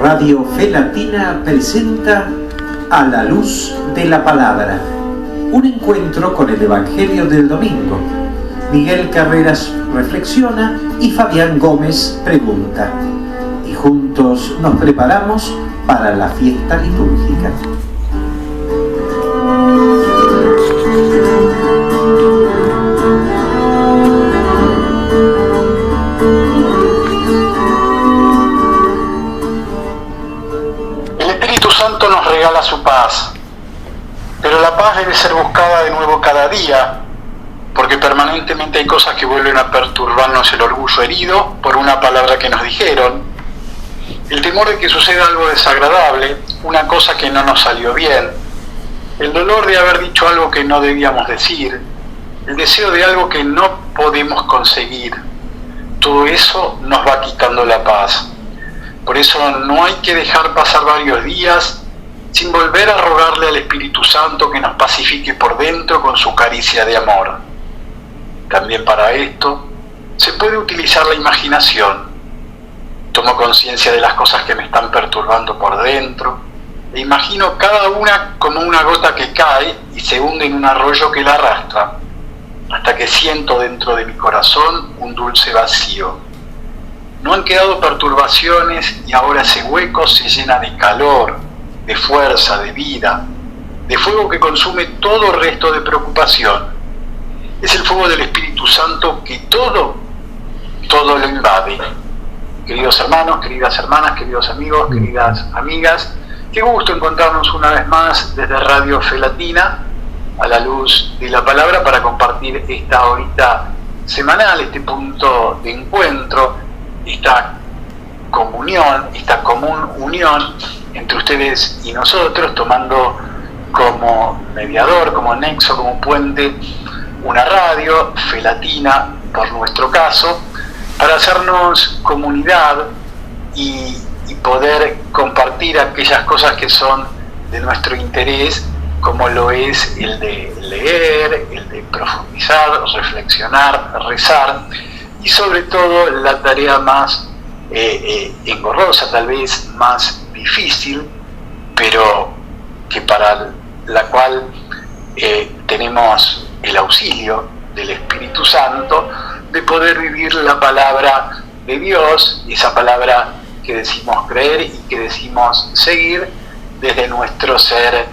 Radio Fe Latina presenta A la Luz de la Palabra, un encuentro con el Evangelio del domingo. Miguel Carreras reflexiona y Fabián Gómez pregunta. Y juntos nos preparamos para la fiesta litúrgica. Santo nos regala su paz, pero la paz debe ser buscada de nuevo cada día, porque permanentemente hay cosas que vuelven a perturbarnos el orgullo herido por una palabra que nos dijeron, el temor de que suceda algo desagradable, una cosa que no nos salió bien, el dolor de haber dicho algo que no debíamos decir, el deseo de algo que no podemos conseguir. Todo eso nos va quitando la paz. Por eso no hay que dejar pasar varios días sin volver a rogarle al Espíritu Santo que nos pacifique por dentro con su caricia de amor. También para esto se puede utilizar la imaginación. Tomo conciencia de las cosas que me están perturbando por dentro e imagino cada una como una gota que cae y se hunde en un arroyo que la arrastra, hasta que siento dentro de mi corazón un dulce vacío. No han quedado perturbaciones y ahora ese hueco se llena de calor, de fuerza, de vida, de fuego que consume todo el resto de preocupación. Es el fuego del Espíritu Santo que todo lo invade. Queridos hermanos, queridas hermanas, queridos amigos, queridas amigas, qué gusto encontrarnos una vez más desde Radio Fe Latina, a la luz de la palabra, para compartir esta horita semanal, este punto de encuentro, esta comunión, esta común unión entre ustedes y nosotros, tomando como mediador, como nexo, como puente, una radio, Fe Latina, por nuestro caso, para hacernos comunidad y poder compartir aquellas cosas que son de nuestro interés, como lo es el de leer, el de profundizar, reflexionar, rezar, y sobre todo la tarea más engorrosa, tal vez más difícil, pero que para la cual tenemos el auxilio del Espíritu Santo, de poder vivir la palabra de Dios, esa palabra que decimos creer y que decimos seguir desde nuestro ser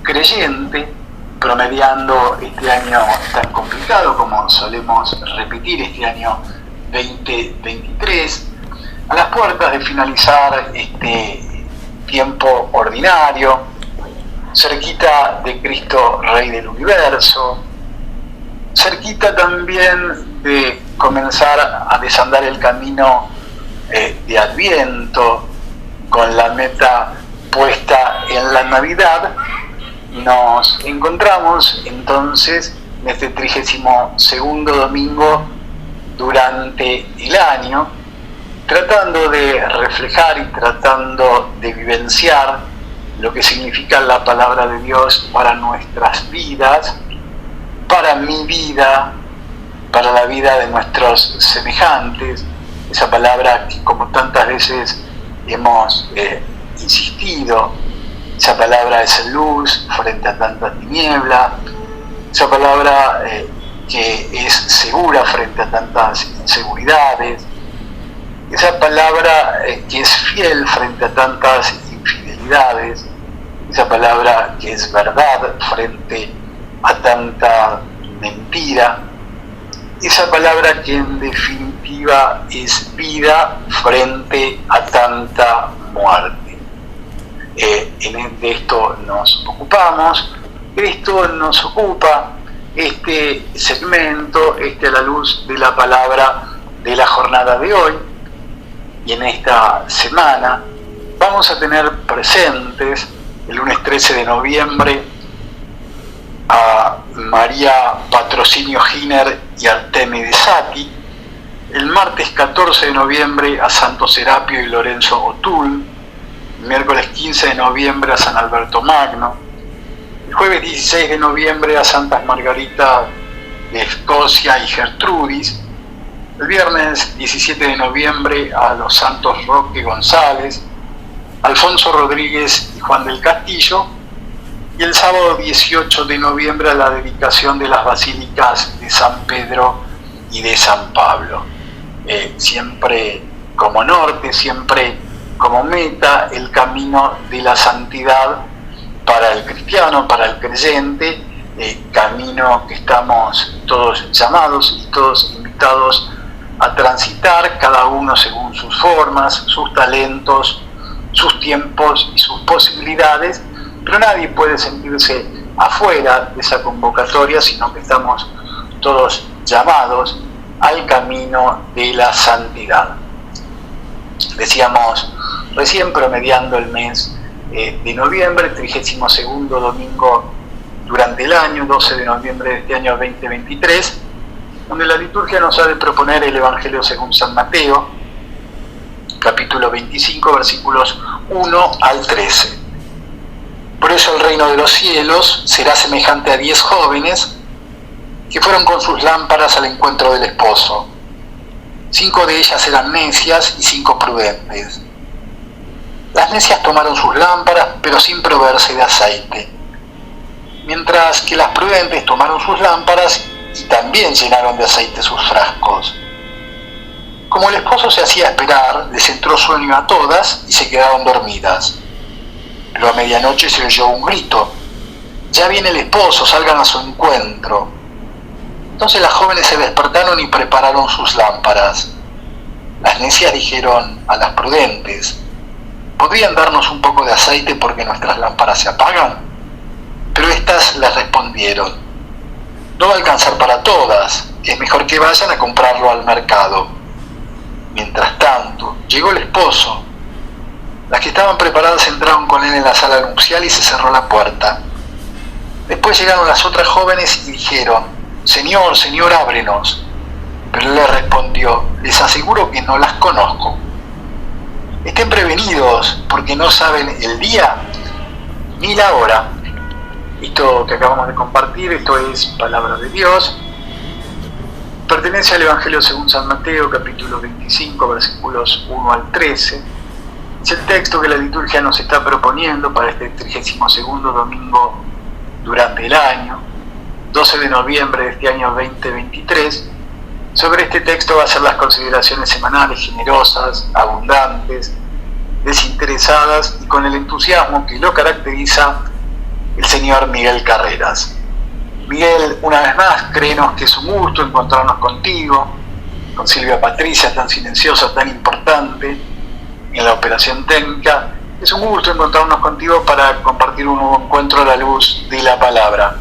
creyente, promediando este año tan complicado como solemos repetir, este año 2023, a las puertas de finalizar este tiempo ordinario, cerquita de Cristo Rey del Universo, cerquita también de comenzar a desandar el camino de Adviento, con la meta puesta en la Navidad. Nos encontramos entonces en este 32º domingo durante el año, tratando de reflejar y tratando de vivenciar lo que significa la palabra de Dios para nuestras vidas, para mi vida, para la vida de nuestros semejantes, esa palabra que como tantas veces hemos insistido, esa palabra es luz frente a tanta tiniebla, esa palabra que es segura frente a tantas inseguridades, esa palabra que es fiel frente a tantas infidelidades, esa palabra que es verdad frente a tanta mentira, esa palabra que en definitiva es vida frente a tanta muerte. De esto nos ocupamos, de esto nos ocupa este segmento, a la luz de la palabra de la jornada de hoy. Y en esta semana vamos a tener presentes el lunes 13 de noviembre a María Patrocinio Giner y Artemide Sati, el martes 14 de noviembre a Santo Serapio y Lorenzo O'Toole, el miércoles 15 de noviembre a San Alberto Magno, el jueves 16 de noviembre a Santas Margarita de Escocia y Gertrudis, el viernes 17 de noviembre a los santos Roque González, Alfonso Rodríguez y Juan del Castillo, y el sábado 18 de noviembre a la dedicación de las basílicas de San Pedro y de San Pablo. Siempre como norte, siempre como meta, el camino de la santidad para el cristiano, para el creyente, camino que estamos todos llamados y todos invitados a transitar, cada uno según sus formas, sus talentos, sus tiempos y sus posibilidades, pero nadie puede sentirse afuera de esa convocatoria, sino que estamos todos llamados al camino de la santidad. Decíamos recién, promediando el mes de noviembre, 32º domingo durante el año, 12 de noviembre de este año 2023, donde la liturgia nos ha de proponer el Evangelio según San Mateo, capítulo 25, versículos 1 al 13. Por eso el reino de los cielos será semejante a 10 jóvenes que fueron con sus lámparas al encuentro del esposo. 5 de ellas eran necias y 5 prudentes. Las necias tomaron sus lámparas, pero sin proveerse de aceite, mientras que las prudentes tomaron sus lámparas y también llenaron de aceite sus frascos. Como el esposo se hacía esperar, les entró sueño a todas y se quedaron dormidas. Pero a medianoche se oyó un grito: «Ya viene el esposo, salgan a su encuentro». Entonces las jóvenes se despertaron y prepararon sus lámparas. Las necias dijeron a las prudentes: «¿Podrían darnos un poco de aceite porque nuestras lámparas se apagan?». Pero éstas les respondieron: «No va a alcanzar para todas, es mejor que vayan a comprarlo al mercado». Mientras tanto, llegó el esposo. Las que estaban preparadas entraron con él en la sala nupcial y se cerró la puerta. Después llegaron las otras jóvenes y dijeron: «Señor, Señor, ábrenos». Pero él les respondió: «Les aseguro que no las conozco. Estén prevenidos, porque no saben el día ni la hora». Esto que acabamos de compartir, esto es palabra de Dios. Pertenece al Evangelio según San Mateo, capítulo 25, versículos 1 al 13. Es el texto que la liturgia nos está proponiendo para este 32º domingo durante el año, 12 de noviembre de este año 2023. Sobre este texto va a ser las consideraciones semanales generosas, abundantes, desinteresadas y con el entusiasmo que lo caracteriza el señor Miguel Carreras. Miguel, una vez más, créenos que es un gusto encontrarnos contigo, con Silvia Patricia, tan silenciosa, tan importante en la operación técnica. Es un gusto encontrarnos contigo para compartir un nuevo encuentro a la luz de la palabra.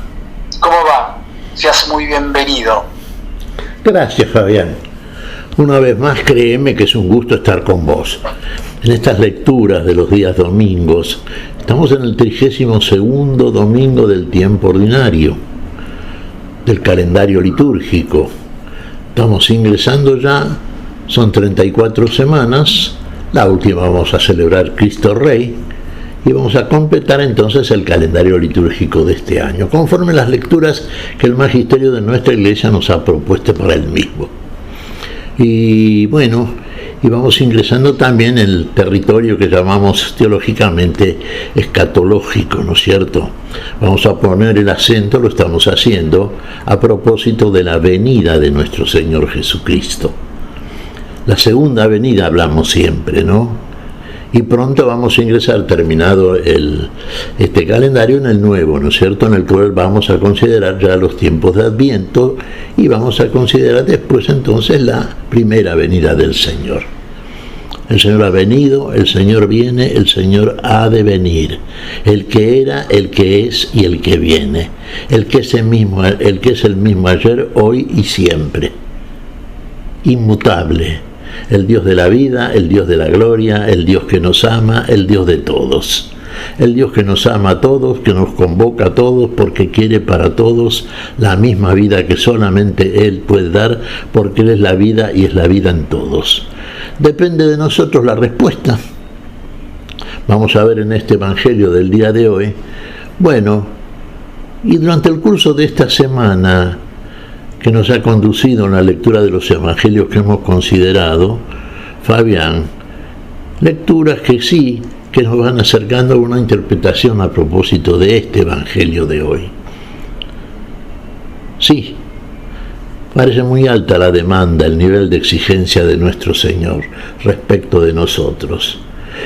¿Cómo va? Seas muy bienvenido. Gracias, Fabián. Una vez más, créeme que es un gusto estar con vos. En estas lecturas de los días domingos, estamos en el 32º domingo del tiempo ordinario, del calendario litúrgico. Estamos ingresando ya, son 34 semanas, la última vamos a celebrar Cristo Rey, y vamos a completar entonces el calendario litúrgico de este año, conforme las lecturas que el magisterio de nuestra iglesia nos ha propuesto para el mismo. Y bueno, y vamos ingresando también en el territorio que llamamos teológicamente escatológico, ¿no es cierto? Vamos a poner el acento, lo estamos haciendo, a propósito de la venida de nuestro Señor Jesucristo. La segunda venida hablamos siempre, ¿no? Y pronto vamos a ingresar, terminado este calendario, en el nuevo, ¿no es cierto?, en el cual vamos a considerar ya los tiempos de Adviento y vamos a considerar después entonces la primera venida del Señor. El Señor ha venido, el Señor viene, el Señor ha de venir. El que era, el que es y el que viene. El que es el mismo ayer, hoy y siempre. Inmutable. El Dios de la vida, el Dios de la gloria, el Dios que nos ama, el Dios de todos. El Dios que nos ama a todos, que nos convoca a todos, porque quiere para todos la misma vida que solamente Él puede dar, porque Él es la vida y es la vida en todos. Depende de nosotros la respuesta. Vamos a ver en este Evangelio del día de hoy. Bueno, y durante el curso de esta semana que nos ha conducido en la lectura de los evangelios que hemos considerado, Fabián, lecturas que sí que nos van acercando a una interpretación a propósito de este Evangelio de hoy. Sí, parece muy alta la demanda, el nivel de exigencia de nuestro Señor respecto de nosotros.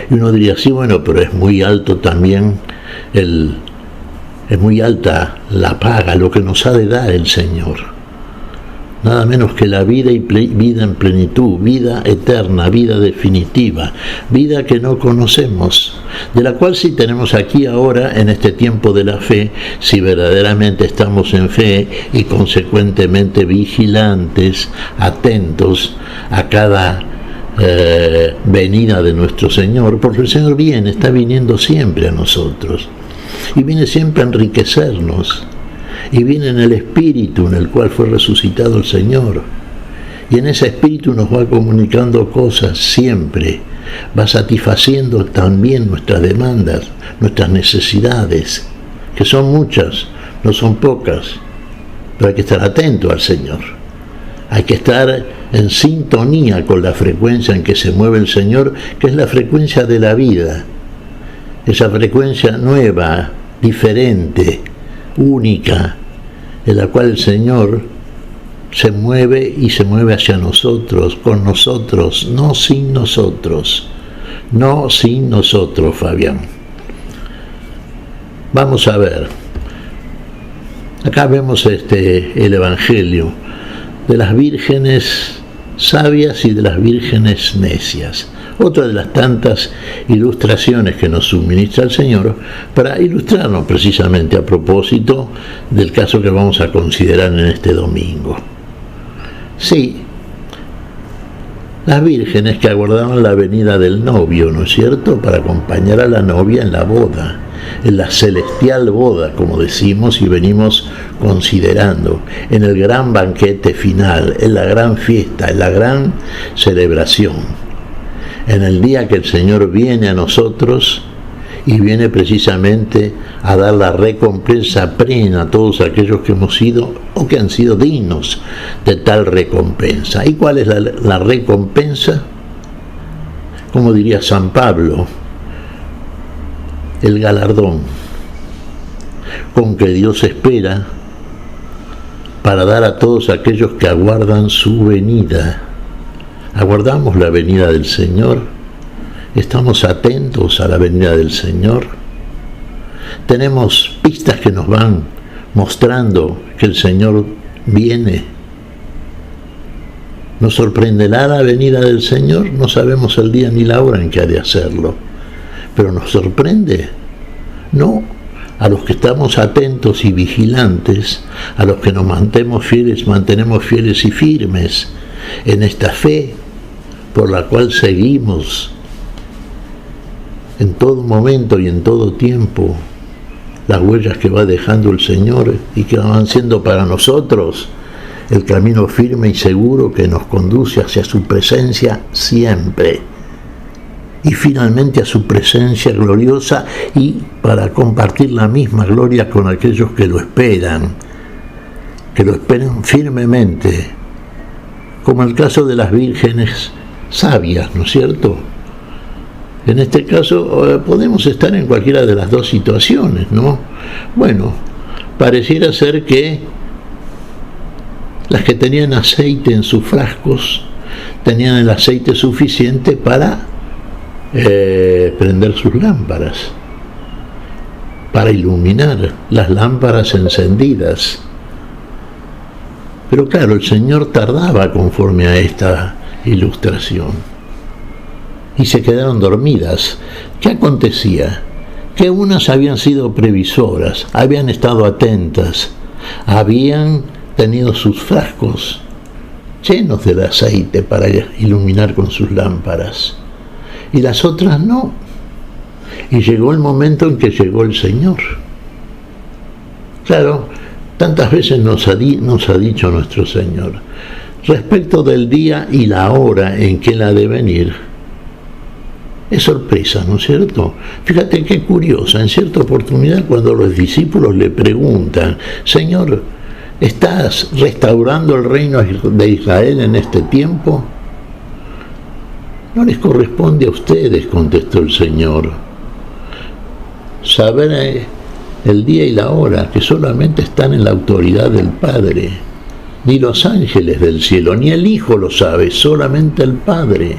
Y uno diría, sí, bueno, pero es muy alto también es muy alta la paga, lo que nos ha de dar el Señor. Nada menos que la vida y vida en plenitud, vida eterna, vida definitiva, vida que no conocemos, de la cual sí tenemos aquí ahora en este tiempo de la fe, si verdaderamente estamos en fe y consecuentemente vigilantes, atentos a cada venida de nuestro Señor, porque el Señor viene, está viniendo siempre a nosotros y viene siempre a enriquecernos. Y viene en el Espíritu en el cual fue resucitado el Señor. Y en ese Espíritu nos va comunicando cosas siempre. Va satisfaciendo también nuestras demandas, nuestras necesidades, que son muchas, no son pocas. Pero hay que estar atento al Señor. Hay que estar en sintonía con la frecuencia en que se mueve el Señor, que es la frecuencia de la vida. Esa frecuencia nueva, diferente, única, en la cual el Señor se mueve y se mueve hacia nosotros, con nosotros, no sin nosotros, no sin nosotros, Fabián. Vamos a ver, acá vemos el Evangelio de las vírgenes sabias y de las vírgenes necias. Otra de las tantas ilustraciones que nos suministra el Señor para ilustrarnos precisamente a propósito del caso que vamos a considerar en este domingo. Sí, las vírgenes que aguardaban la venida del novio, ¿no es cierto?, para acompañar a la novia en la boda, en la celestial boda, como decimos y venimos considerando, en el gran banquete final, en la gran fiesta, en la gran celebración. En el día que el Señor viene a nosotros y viene precisamente a dar la recompensa plena a todos aquellos que hemos sido o que han sido dignos de tal recompensa. ¿Y cuál es la recompensa? Como diría San Pablo, el galardón con que Dios espera para dar a todos aquellos que aguardan su venida. ¿Aguardamos la venida del Señor? ¿Estamos atentos a la venida del Señor? ¿Tenemos pistas que nos van mostrando que el Señor viene? ¿Nos sorprenderá la venida del Señor? No sabemos el día ni la hora en que ha de hacerlo. ¿Pero nos sorprende? No. A los que estamos atentos y vigilantes, a los que nos mantenemos fieles y firmes en esta fe por la cual seguimos en todo momento y en todo tiempo las huellas que va dejando el Señor y que van siendo para nosotros el camino firme y seguro que nos conduce hacia su presencia siempre y finalmente a su presencia gloriosa y para compartir la misma gloria con aquellos que lo esperan firmemente, como el caso de las vírgenes sabias, ¿no es cierto? En este caso podemos estar en cualquiera de las dos situaciones, ¿no? Bueno, pareciera ser que las que tenían aceite en sus frascos tenían el aceite suficiente para prender sus lámparas, para iluminar las lámparas encendidas. Pero claro, el Señor tardaba conforme a esta ilustración y se quedaron dormidas. ¿Qué acontecía? Que unas habían sido previsoras, habían estado atentas, habían tenido sus frascos llenos de aceite para iluminar con sus lámparas, y las otras no. Y llegó el momento en que llegó el Señor. Claro, tantas veces nos ha dicho nuestro Señor respecto del día y la hora en que Él ha de venir. Es sorpresa, ¿no es cierto? Fíjate qué curiosa, en cierta oportunidad cuando los discípulos le preguntan: Señor, ¿estás restaurando el reino de Israel en este tiempo? No les corresponde a ustedes, contestó el Señor, saber el día y la hora, que solamente están en la autoridad del Padre. Ni los ángeles del cielo, ni el Hijo lo sabe, solamente el Padre.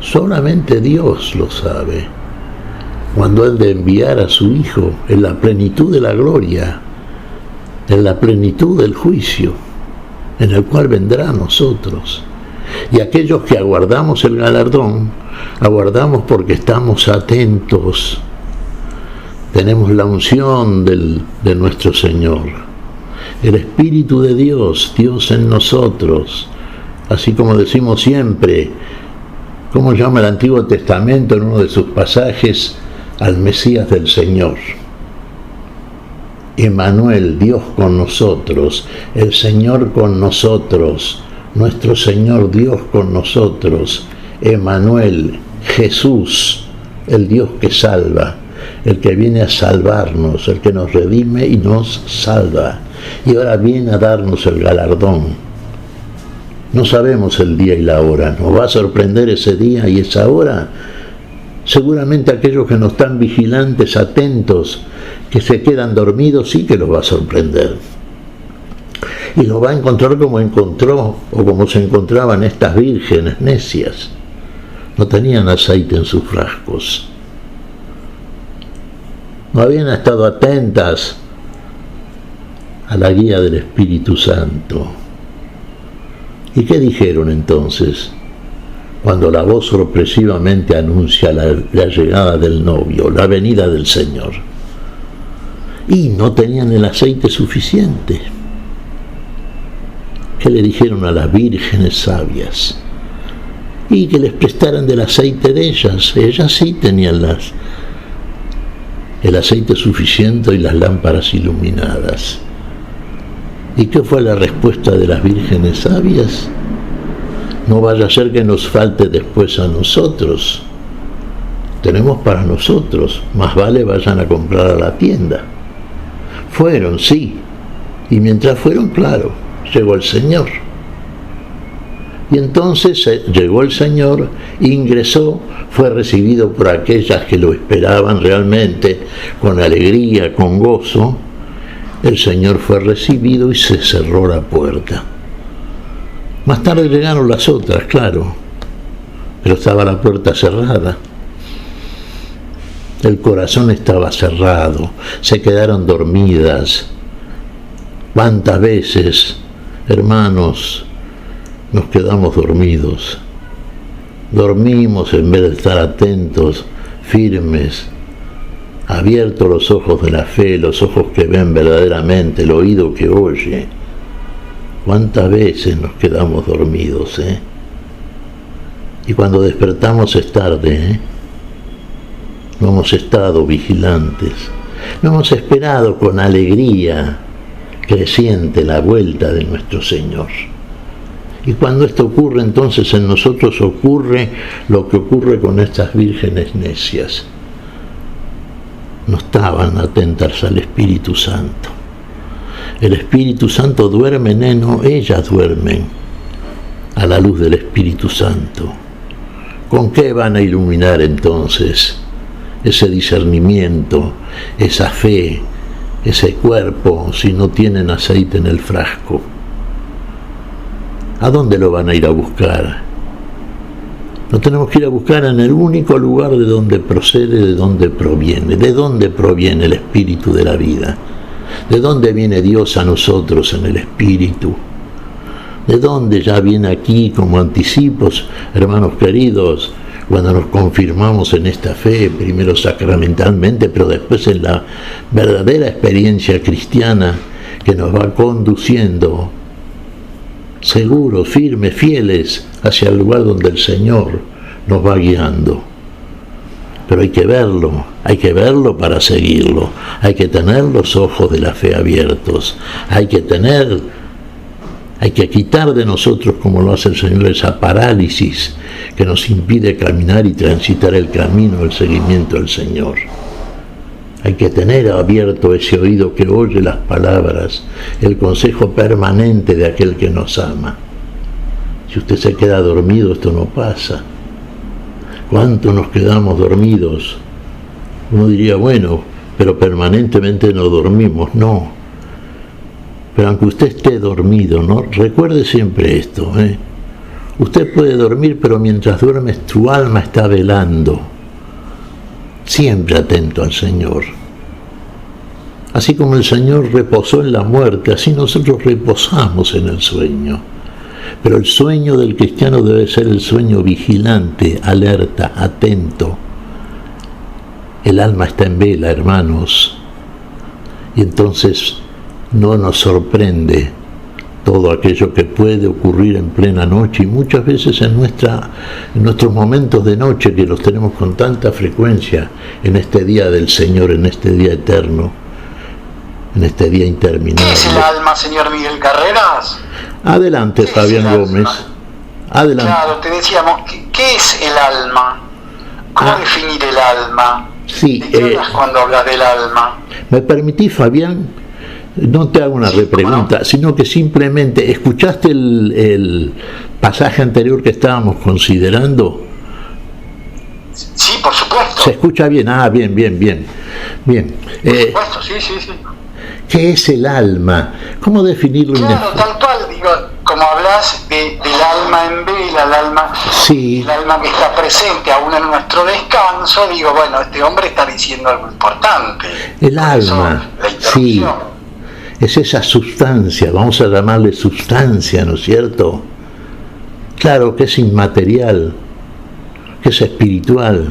Solamente Dios lo sabe. Cuando Él de enviar a su Hijo en la plenitud de la gloria, en la plenitud del juicio, en el cual vendrá a nosotros. Y aquellos que aguardamos el galardón, aguardamos porque estamos atentos. Tenemos la unción de nuestro Señor. El Espíritu de Dios, Dios en nosotros. Así como decimos siempre, como llama el Antiguo Testamento en uno de sus pasajes, al Mesías del Señor. Emmanuel, Dios con nosotros, el Señor con nosotros, nuestro Señor Dios con nosotros, Emmanuel, Jesús, el Dios que salva, el que viene a salvarnos, el que nos redime y nos salva, y ahora viene a darnos el galardón. No sabemos el día y la hora, nos va a sorprender ese día y esa hora. Seguramente aquellos que no están vigilantes, atentos, que se quedan dormidos, sí que los va a sorprender. Y lo va a encontrar como encontró, o como se encontraban estas vírgenes necias. No tenían aceite en sus frascos. No habían estado atentas a la guía del Espíritu Santo. ¿Y qué dijeron entonces? Cuando la voz sorpresivamente anuncia la llegada del novio, la venida del Señor. Y no tenían el aceite suficiente. ¿Qué le dijeron a las vírgenes sabias? Y que les prestaran del aceite de ellas. Ellas sí tenían el aceite suficiente y las lámparas iluminadas. ¿Y qué fue la respuesta de las vírgenes sabias? No vaya a ser que nos falte después a nosotros. Tenemos para nosotros, más vale vayan a comprar a la tienda. Fueron, sí, y mientras fueron, claro, llegó el Señor. Y entonces llegó el Señor, ingresó, fue recibido por aquellas que lo esperaban realmente, con alegría, con gozo. El Señor fue recibido y se cerró la puerta. Más tarde llegaron las otras, claro, pero estaba la puerta cerrada. El corazón estaba cerrado, se quedaron dormidas. ¿Cuántas veces, hermanos, nos quedamos dormidos? Dormimos en vez de estar atentos, firmes, abiertos los ojos de la fe, los ojos que ven verdaderamente, el oído que oye. ¿Cuántas veces nos quedamos dormidos, Y cuando despertamos es tarde, No hemos estado vigilantes, no hemos esperado con alegría creciente la vuelta de nuestro Señor. Y cuando esto ocurre, entonces en nosotros ocurre lo que ocurre con estas vírgenes necias. No estaban atentas al Espíritu Santo. El Espíritu Santo duerme, no, ellas duermen a la luz del Espíritu Santo. ¿Con qué van a iluminar entonces ese discernimiento, esa fe, ese cuerpo, si no tienen aceite en el frasco? ¿A dónde lo van a ir a buscar? Lo tenemos que ir a buscar en el único lugar de donde procede, de donde proviene. ¿De dónde proviene el Espíritu de la vida? ¿De dónde viene Dios a nosotros en el Espíritu? ¿De dónde ya viene aquí como anticipos, hermanos queridos, cuando nos confirmamos en esta fe, primero sacramentalmente, pero después en la verdadera experiencia cristiana que nos va conduciendo seguros, firmes, fieles hacia el lugar donde el Señor nos va guiando? Pero hay que verlo para seguirlo, hay que tener los ojos de la fe abiertos, hay que quitar de nosotros, como lo hace el Señor, esa parálisis que nos impide caminar y transitar el camino del seguimiento del Señor. Hay que tener abierto ese oído que oye las palabras, el consejo permanente de aquel que nos ama. Si usted se queda dormido, esto no pasa. ¿Cuánto nos quedamos dormidos Uno diría, bueno, pero permanentemente no dormimos. No. Pero aunque usted esté dormido, ¿no? Recuerde siempre esto, ¿eh? Usted puede dormir, pero mientras duerme tu alma está velando, siempre atento al Señor. Así como el Señor reposó en la muerte, así nosotros reposamos en el sueño. Pero el sueño del cristiano debe ser el sueño vigilante, alerta, atento. El alma está en vela, hermanos, y entonces no nos sorprende todo aquello que puede ocurrir en plena noche, y muchas veces en nuestros momentos de noche, que los tenemos con tanta frecuencia en este día del Señor, en este día eterno, en este día interminable. ¿Qué es el alma, señor Miguel Carreras? Adelante, Fabián Gómez. Adelante. Claro, te decíamos, ¿qué es el alma? ¿Cómo definir el alma? Sí, ¿De qué hablas cuando hablas del alma? ¿Me permitís, Fabián? No te hago una repregunta, sino que simplemente, ¿escuchaste el pasaje anterior que estábamos considerando? Sí, por supuesto. ¿Se escucha bien? Ah, bien. Bien. Por supuesto, sí. ¿Qué es el alma? ¿Cómo definirlo? Claro, tal cual, digo, como hablas del alma en vela, el alma que está presente aún en nuestro descanso, digo, bueno, este hombre está diciendo algo importante. El alma, sí, es esa sustancia, vamos a llamarle sustancia, ¿no es cierto? Claro que es inmaterial, que es espiritual,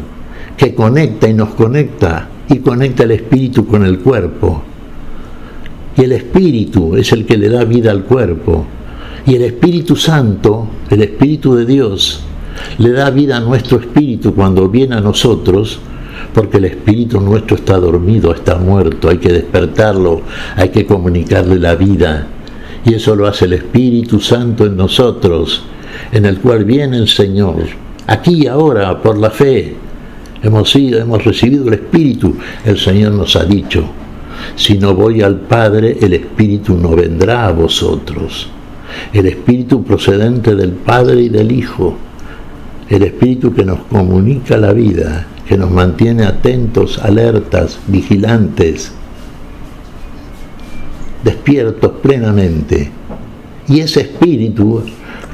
que conecta y nos conecta, y conecta el espíritu con el cuerpo. Y el Espíritu es el que le da vida al cuerpo. Y el Espíritu Santo, el Espíritu de Dios, le da vida a nuestro espíritu cuando viene a nosotros, porque el espíritu nuestro está dormido, está muerto, hay que despertarlo, hay que comunicarle la vida. Y eso lo hace el Espíritu Santo en nosotros, en el cual viene el Señor. Aquí y ahora, por la fe, hemos recibido el Espíritu. El Señor nos ha dicho: si no voy al Padre, el Espíritu no vendrá a vosotros. El Espíritu procedente del Padre y del Hijo, el Espíritu que nos comunica la vida, que nos mantiene atentos, alertas, vigilantes, despiertos plenamente. Y ese Espíritu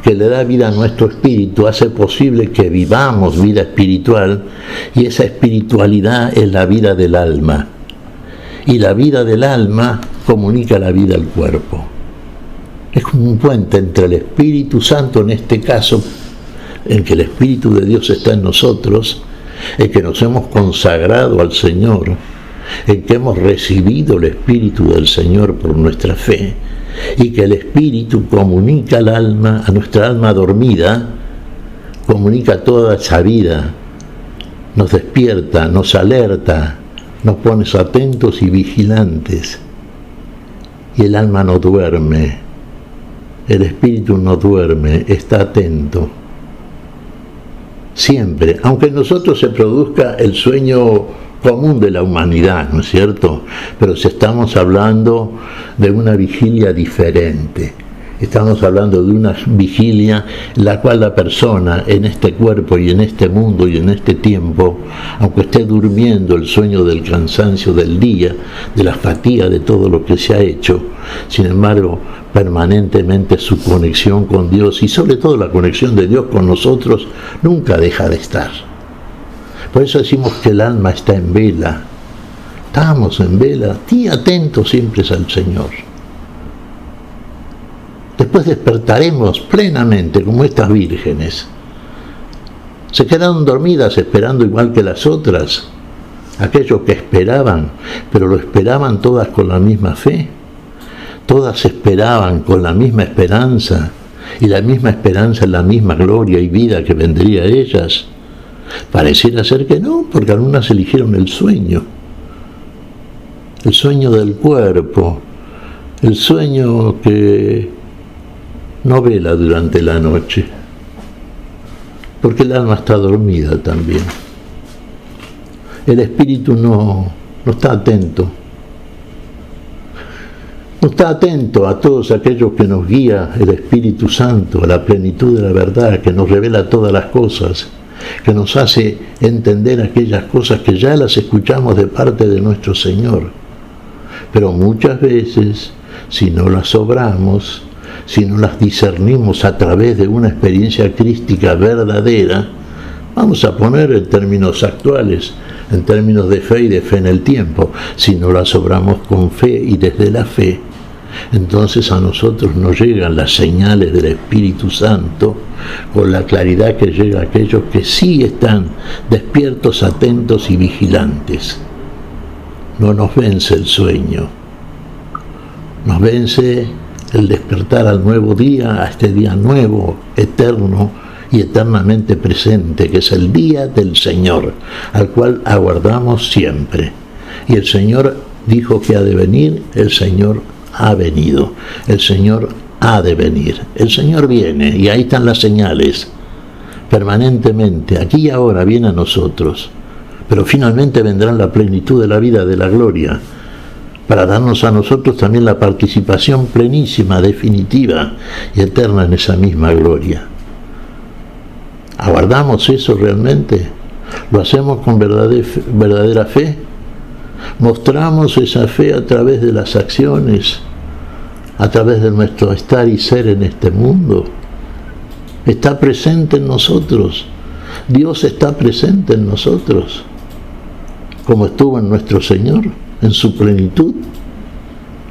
que le da vida a nuestro espíritu hace posible que vivamos vida espiritual, y esa espiritualidad es la vida del alma. Y la vida del alma comunica la vida al cuerpo. Es como un puente entre el Espíritu Santo, en este caso, en que el Espíritu de Dios está en nosotros, en que nos hemos consagrado al Señor, en que hemos recibido el Espíritu del Señor por nuestra fe, y que el Espíritu comunica al alma, a nuestra alma dormida, comunica toda esa vida, nos despierta, nos alerta, nos pone atentos y vigilantes. Y el alma no duerme, el espíritu no duerme, está atento. Siempre, aunque en nosotros se produzca el sueño común de la humanidad, ¿no es cierto? Pero si estamos hablando de una vigilia diferente. Estamos hablando de una vigilia en la cual la persona en este cuerpo y en este mundo y en este tiempo, aunque esté durmiendo el sueño del cansancio del día, de la fatiga de todo lo que se ha hecho, sin embargo, permanentemente su conexión con Dios, y sobre todo la conexión de Dios con nosotros, nunca deja de estar. Por eso decimos que el alma está en vela. Estamos en vela, y atentos siempre al Señor. Después despertaremos plenamente como estas vírgenes. Se quedaron dormidas esperando igual que las otras, aquellos que esperaban, pero lo esperaban todas con la misma fe. Todas esperaban con la misma esperanza, y la misma esperanza en la misma gloria y vida que vendría a ellas. Pareciera ser que no, porque algunas eligieron el sueño del cuerpo, el sueño que no vela durante la noche, porque el alma está dormida también. El espíritu no está atento. No está atento a todos aquellos que nos guía el Espíritu Santo, a la plenitud de la verdad, que nos revela todas las cosas, que nos hace entender aquellas cosas que ya las escuchamos de parte de nuestro Señor. Pero muchas veces, si no las obramos, si no las discernimos a través de una experiencia crística verdadera, vamos a poner en términos actuales, en términos de fe y de fe en el tiempo, si no las obramos con fe y desde la fe, entonces a nosotros nos llegan las señales del Espíritu Santo con la claridad que llega a aquellos que sí están despiertos, atentos y vigilantes. No nos vence el sueño, nos vence el despertar al nuevo día, a este día nuevo, eterno y eternamente presente, que es el día del Señor, al cual aguardamos siempre. Y el Señor dijo que ha de venir, el Señor ha venido, el Señor ha de venir, el Señor viene, y ahí están las señales, permanentemente, aquí y ahora viene a nosotros, pero finalmente vendrá en la plenitud de la vida, de la gloria, para darnos a nosotros también la participación plenísima, definitiva y eterna en esa misma gloria. ¿Aguardamos eso realmente? ¿Lo hacemos con verdadera fe? ¿Mostramos esa fe a través de las acciones, a través de nuestro estar y ser en este mundo? ¿Está presente en nosotros? ¿Dios está presente en nosotros? Como estuvo en nuestro Señor, en su plenitud.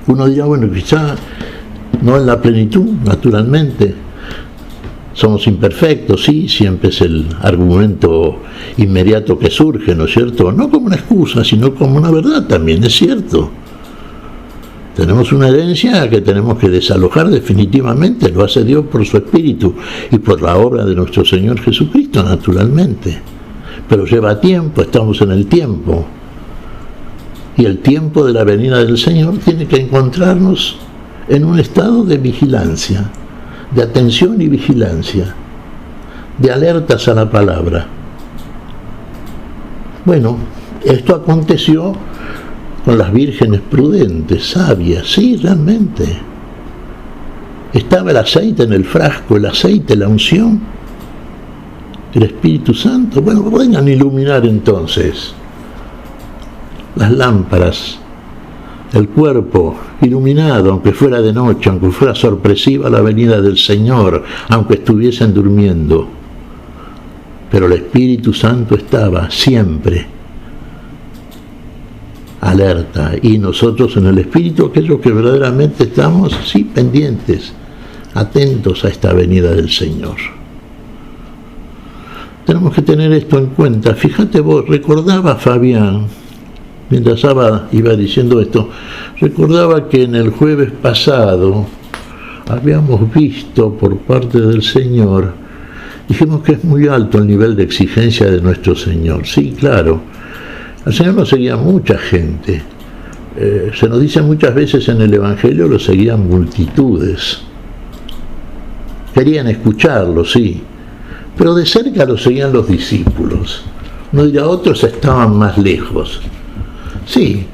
Uno dirá, bueno, quizá no en la plenitud, naturalmente. Somos imperfectos, sí, siempre es el argumento inmediato que surge, ¿no es cierto? No como una excusa, sino como una verdad también, es cierto. Tenemos una herencia que tenemos que desalojar definitivamente, lo hace Dios por su Espíritu y por la obra de nuestro Señor Jesucristo, naturalmente. Pero lleva tiempo, estamos en el tiempo. Y el tiempo de la venida del Señor tiene que encontrarnos en un estado de vigilancia, de atención y vigilancia, de alertas a la palabra. Bueno, esto aconteció con las vírgenes prudentes, sabias, sí, realmente. Estaba el aceite en el frasco, el aceite, la unción, el Espíritu Santo. Bueno, vengan a iluminar entonces las lámparas, el cuerpo iluminado, aunque fuera de noche, aunque fuera sorpresiva la venida del Señor, aunque estuviesen durmiendo. Pero el Espíritu Santo estaba siempre alerta, y nosotros en el Espíritu, aquellos que verdaderamente estamos, sí, pendientes, atentos a esta venida del Señor. Tenemos que tener esto en cuenta. Fíjate vos, recordaba Fabián, mientras iba diciendo esto, recordaba que en el jueves pasado habíamos visto por parte del Señor, dijimos que es muy alto el nivel de exigencia de nuestro Señor. Sí, claro, al Señor lo seguía mucha gente. Se nos dice muchas veces en el Evangelio, lo seguían multitudes. Querían escucharlo, sí, pero de cerca lo seguían los discípulos. Uno dirá, otros estaban más lejos. Sí,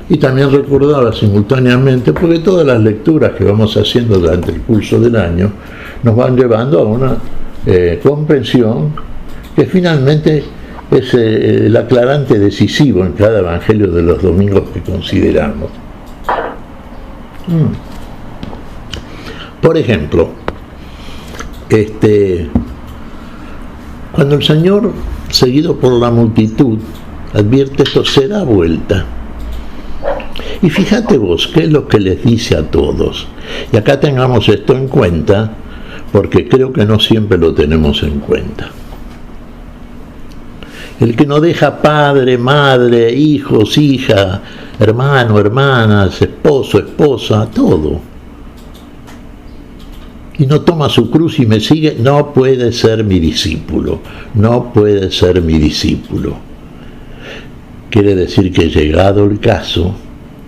y también recordaba simultáneamente, porque todas las lecturas que vamos haciendo durante el curso del año nos van llevando a una comprensión que finalmente es el aclarante decisivo en cada evangelio de los domingos que consideramos. Por ejemplo, cuando el Señor, seguido por la multitud, advierte esto, se da vuelta. Y fíjate vos, ¿qué es lo que les dice a todos? Y acá tengamos esto en cuenta, porque creo que no siempre lo tenemos en cuenta. El que no deja padre, madre, hijos, hija, hermano, hermanas, esposo, esposa, todo, y no toma su cruz y me sigue, no puede ser mi discípulo, no puede ser mi discípulo. Quiere decir que llegado el caso,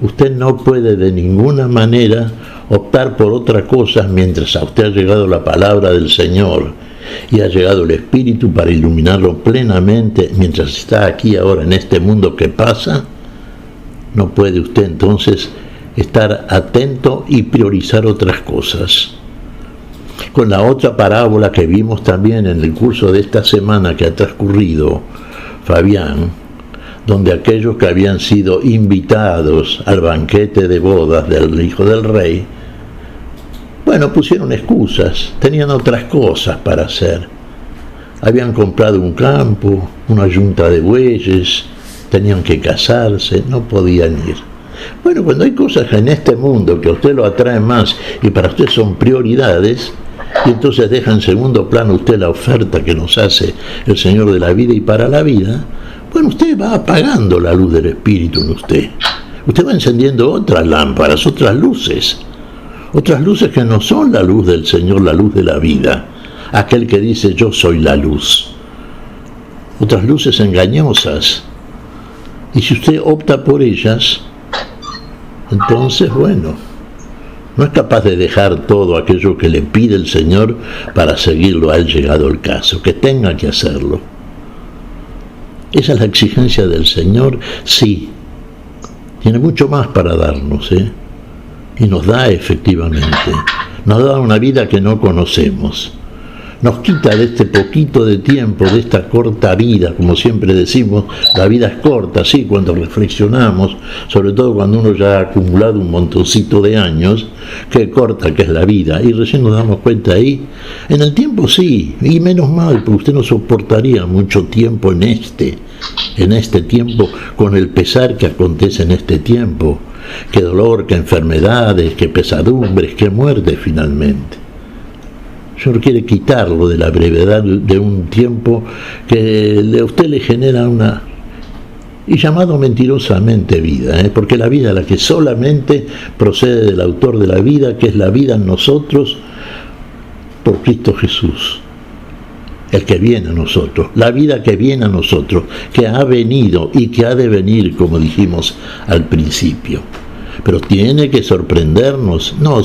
usted no puede de ninguna manera optar por otra cosa mientras a usted ha llegado la palabra del Señor y ha llegado el Espíritu para iluminarlo plenamente mientras está aquí ahora en este mundo que pasa. No puede usted entonces estar atento y priorizar otras cosas. con la otra parábola que vimos también en el curso de esta semana que ha transcurrido, Fabián, donde aquellos que habían sido invitados al banquete de bodas del hijo del rey, bueno, pusieron excusas, tenían otras cosas para hacer. Habían comprado un campo, una yunta de bueyes, tenían que casarse, no podían ir. Bueno, cuando hay cosas en este mundo que a usted lo atraen más y para usted son prioridades, y entonces deja en segundo plano usted la oferta que nos hace el Señor de la vida y para la vida, bueno, usted va apagando la luz del Espíritu en usted. Usted va encendiendo otras lámparas, otras luces que no son la luz del Señor, la luz de la vida, aquel que dice yo soy la luz. Otras luces engañosas. Y si usted opta por ellas, entonces, bueno, no es capaz de dejar todo aquello que le pide el Señor para seguirlo a él llegado el caso, que tenga que hacerlo. Esa es la exigencia del Señor, sí. Tiene mucho más para darnos, y nos da efectivamente. Nos da una vida que no conocemos. Nos quita de este poquito de tiempo, de esta corta vida, como siempre decimos, la vida es corta, sí, cuando reflexionamos, sobre todo cuando uno ya ha acumulado un montoncito de años, qué corta que es la vida, y recién nos damos cuenta ahí, en el tiempo sí, y menos mal, porque usted no soportaría mucho tiempo en este tiempo, con el pesar que acontece en este tiempo, qué dolor, qué enfermedades, qué pesadumbres, qué muerte finalmente. El Señor quiere quitarlo de la brevedad de un tiempo que a usted le genera una, y llamado mentirosamente vida, porque la vida, la que solamente procede del autor de la vida, que es la vida en nosotros por Cristo Jesús, el que viene a nosotros, la vida que viene a nosotros, que ha venido y que ha de venir, como dijimos al principio. Pero tiene que sorprendernos no,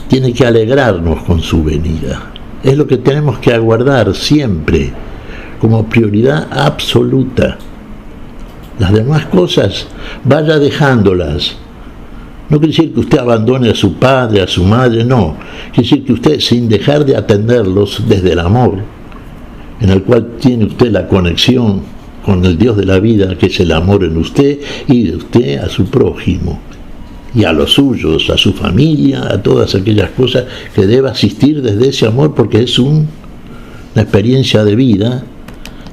tiene que alegrarnos con su venida. Es lo que tenemos que aguardar siempre, como prioridad absoluta. Las demás cosas, vaya dejándolas. No quiere decir que usted abandone a su padre, a su madre, no. Quiere decir que usted, sin dejar de atenderlos desde el amor, en el cual tiene usted la conexión con el Dios de la vida, que es el amor en usted, y de usted a su prójimo, y a los suyos, a su familia, a todas aquellas cosas que debe asistir desde ese amor, porque es una experiencia de vida,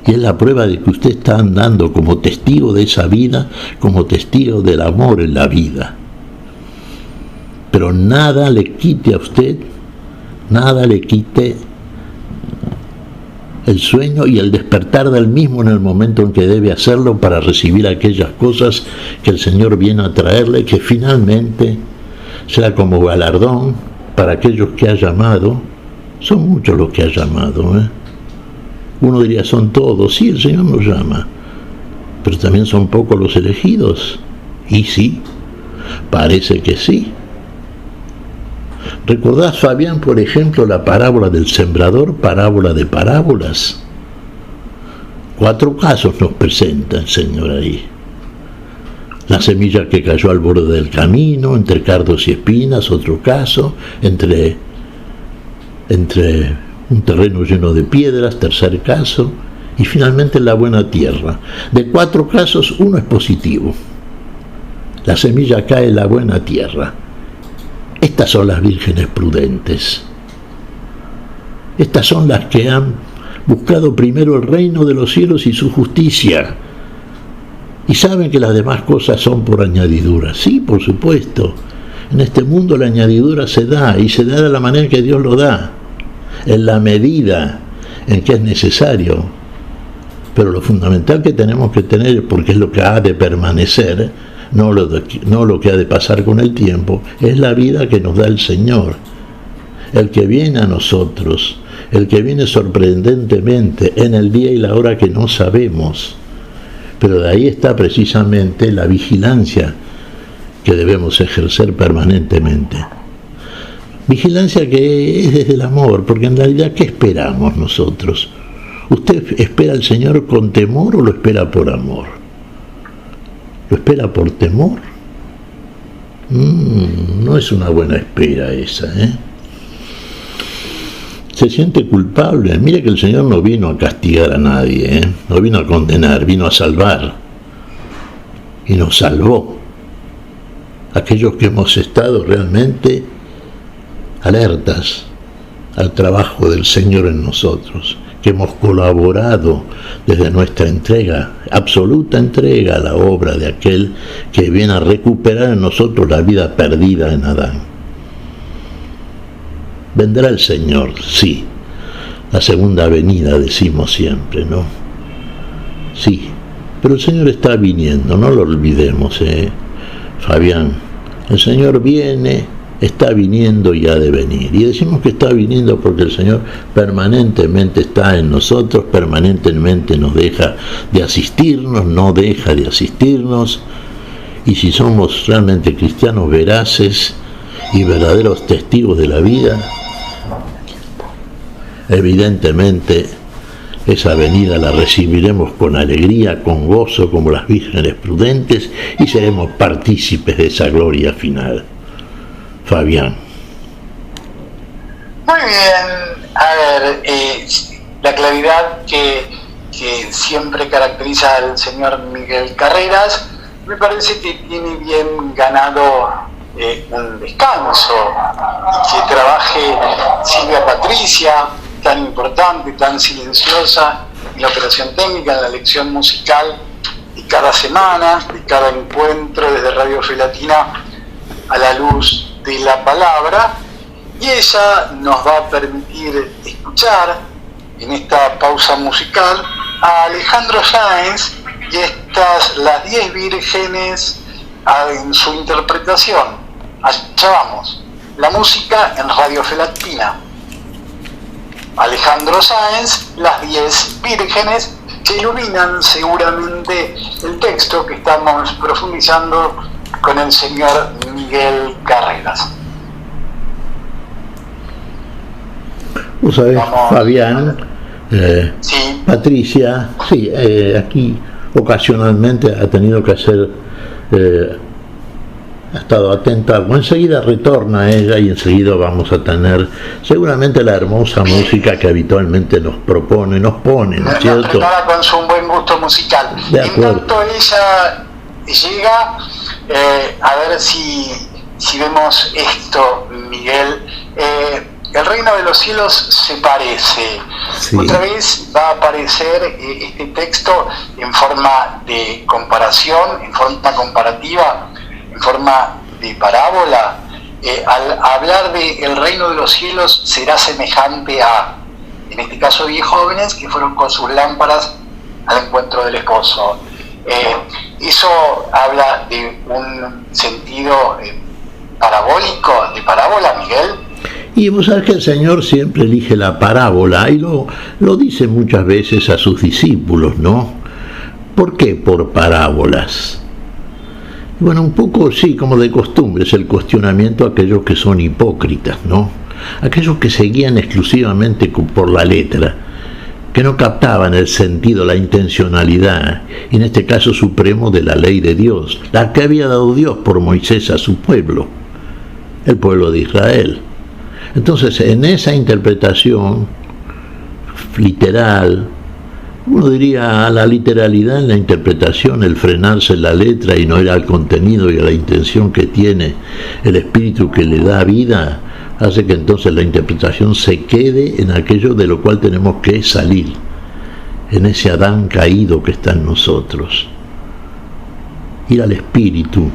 y es la prueba de que usted está andando como testigo de esa vida, como testigo del amor en la vida. Pero nada le quite a usted, nada le quite el sueño y el despertar del mismo en el momento en que debe hacerlo para recibir aquellas cosas que el Señor viene a traerle, que finalmente será como galardón para aquellos que ha llamado. Son muchos los que ha llamado, Uno diría, son todos. Sí, el Señor nos llama, pero también son pocos los elegidos. Y sí, parece que sí. ¿Recordás, Fabián, por ejemplo, la parábola del sembrador, parábola de parábolas? 4 casos nos presenta el Señor ahí. La semilla que cayó al borde del camino, entre cardos y espinas, otro caso, entre un terreno lleno de piedras, tercer caso, y finalmente la buena tierra. De 4 casos, uno es positivo. La semilla cae en la buena tierra. Estas son las vírgenes prudentes. Estas son las que han buscado primero el reino de los cielos y su justicia. Y saben que las demás cosas son por añadidura. Sí, por supuesto. En este mundo la añadidura se da, y se da de la manera en que Dios lo da, en la medida en que es necesario. Pero lo fundamental que tenemos que tener, porque es lo que ha de permanecer, no lo que ha de pasar con el tiempo, es la vida que nos da el Señor, el que viene a nosotros, el que viene sorprendentemente en el día y la hora que no sabemos. Pero de ahí está precisamente la vigilancia que debemos ejercer permanentemente. Vigilancia que es desde el amor, porque en realidad, ¿qué esperamos nosotros? ¿Usted espera al Señor con temor o lo espera por amor? ¿Lo espera por temor? No es una buena espera esa, ¿eh? Se siente culpable. Mire que el Señor no vino a castigar a nadie, ¿eh? No vino a condenar, vino a salvar. Y nos salvó. Aquellos que hemos estado realmente alertas al trabajo del Señor en nosotros, que hemos colaborado desde nuestra entrega, absoluta entrega a la obra de aquel que viene a recuperar en nosotros la vida perdida en Adán. Vendrá el Señor, sí, la segunda venida decimos siempre, ¿no? Sí, pero el Señor está viniendo, no lo olvidemos, Fabián. El Señor viene, está viniendo y ha de venir. Y decimos que está viniendo porque el Señor permanentemente está en nosotros, permanentemente nos deja de asistirnos, no deja de asistirnos. Y si somos realmente cristianos veraces y verdaderos testigos de la vida, evidentemente esa venida la recibiremos con alegría, con gozo, como las vírgenes prudentes, y seremos partícipes de esa gloria final. Fabián. Muy bien, a ver, la claridad que siempre caracteriza al señor Miguel Carreras, me parece que tiene bien ganado un descanso, que trabaje Silvia Patricia, tan importante, tan silenciosa en la operación técnica, en la lección musical de cada semana, de cada encuentro desde Radio Fe Latina a la luz de la palabra, y ella nos va a permitir escuchar en esta pausa musical a Alejandro Sáenz y estas las 10 vírgenes en su interpretación. Allá vamos, la música en Radio Fe Latina. Alejandro Sáenz, las 10 vírgenes, que iluminan seguramente el texto que estamos profundizando con el señor Miguel Carreras. Vos sabés, Fabián, sí. Patricia, sí, aquí ocasionalmente ha tenido que hacer, ha estado atenta, enseguida retorna ella y enseguida vamos a tener seguramente la hermosa música que habitualmente nos propone, nos pone, ¿no es cierto? Prepara con su buen gusto musical. En tanto ella llega, a ver si vemos esto, Miguel. El reino de los cielos se parece. Sí. Otra vez va a aparecer este texto en forma de comparación, en forma comparativa, en forma de parábola. Al hablar de el reino de los cielos será semejante a, en este caso, 10 jóvenes que fueron con sus lámparas al encuentro del esposo. Eso habla de un sentido parabólico, de parábola, Miguel. Y vos sabés que el Señor siempre elige la parábola y lo dice muchas veces a sus discípulos, ¿no? ¿Por qué por parábolas? Bueno, un poco sí, como de costumbre, es el cuestionamiento a aquellos que son hipócritas, ¿no? Aquellos que seguían exclusivamente por la letra, que no captaban el sentido, la intencionalidad, y en este caso supremo de la ley de Dios, la que había dado Dios por Moisés a su pueblo, el pueblo de Israel. Entonces, en esa interpretación literal, uno diría a la literalidad en la interpretación, el frenarse en la letra y no ir al contenido y a la intención que tiene el espíritu que le da vida, hace que entonces la interpretación se quede en aquello de lo cual tenemos que salir, en ese Adán caído que está en nosotros. Ir al espíritu,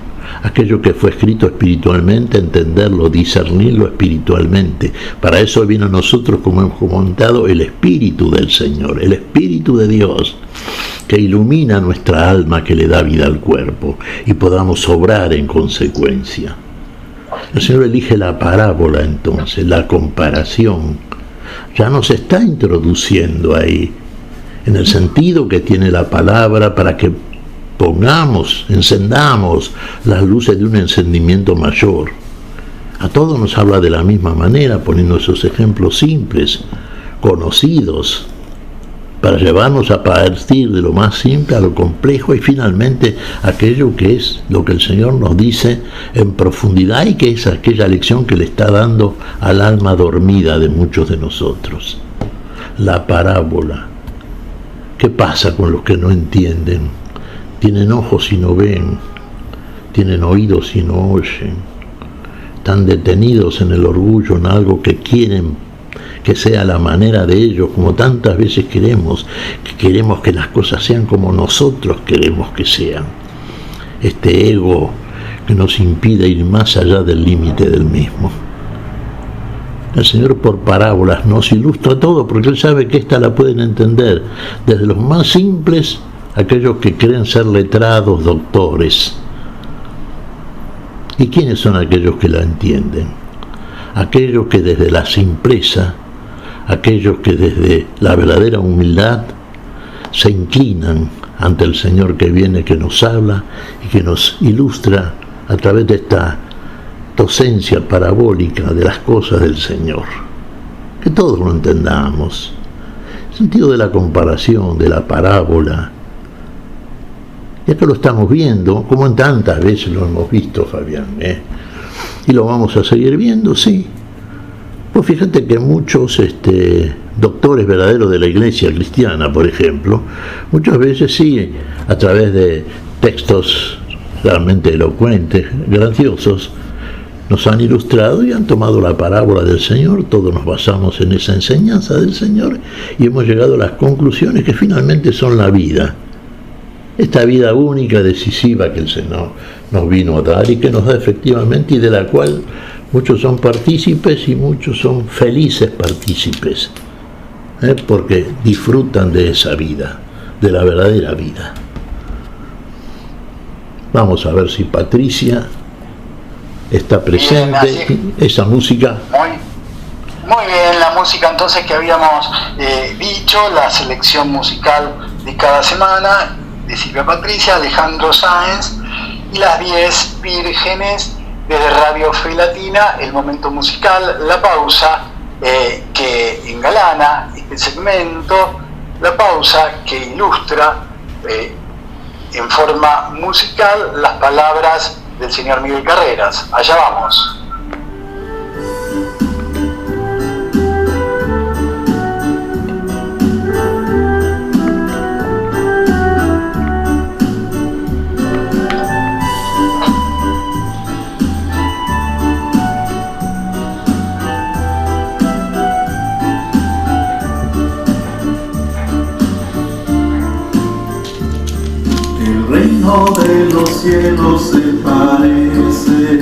aquello que fue escrito espiritualmente, entenderlo, discernirlo espiritualmente. Para eso vino a nosotros, como hemos comentado, el Espíritu del Señor, el Espíritu de Dios, que ilumina nuestra alma, que le da vida al cuerpo, y podamos obrar en consecuencia. El Señor elige la parábola entonces, la comparación. Ya nos está introduciendo ahí, en el sentido que tiene la palabra para que encendamos las luces de un encendimiento mayor. A todos nos habla de la misma manera, poniendo esos ejemplos simples, conocidos. para llevarnos a partir de lo más simple a lo complejo y finalmente aquello que es lo que el Señor nos dice en profundidad y que es aquella lección que le está dando al alma dormida de muchos de nosotros. La parábola. ¿Qué pasa con los que no entienden? Tienen ojos y no ven, tienen oídos y no oyen, están detenidos en el orgullo, en algo que quieren que sea la manera de ellos, como tantas veces queremos que las cosas sean como nosotros queremos que sean. Este ego que nos impide ir más allá del límite del mismo. El Señor por parábolas nos ilustra todo, porque Él sabe que esta la pueden entender desde los más simples, aquellos que creen ser letrados, doctores. ¿Y quiénes son aquellos que la entienden? Aquellos que desde la simpleza, aquellos que desde la verdadera humildad se inclinan ante el Señor que viene, que nos habla y que nos ilustra a través de esta docencia parabólica de las cosas del Señor. Que todos lo entendamos. El sentido de la comparación, de la parábola. Y acá lo estamos viendo, como en tantas veces lo hemos visto, Fabián, y lo vamos a seguir viendo, sí. Pues fíjate que muchos doctores verdaderos de la iglesia cristiana, por ejemplo, muchas veces sí, a través de textos realmente elocuentes, grandiosos, nos han ilustrado y han tomado la parábola del Señor. Todos nos basamos en esa enseñanza del Señor y hemos llegado a las conclusiones que finalmente son la vida. Esta vida única, decisiva que el Señor nos vino a dar y que nos da efectivamente y de la cual muchos son partícipes y muchos son felices partícipes, porque disfrutan de esa vida, de la verdadera vida. Vamos a ver si Patricia está presente. Bien, esa música. Muy bien, la música entonces que habíamos dicho, la selección musical de cada semana, de Silvia Patricia, Alejandro Sáenz, y las 10 vírgenes desde Radio Fe Latina, el momento musical, la pausa que engalana este segmento, la pausa que ilustra en forma musical las palabras del señor Miguel Carreras. Allá vamos. De los cielos se parece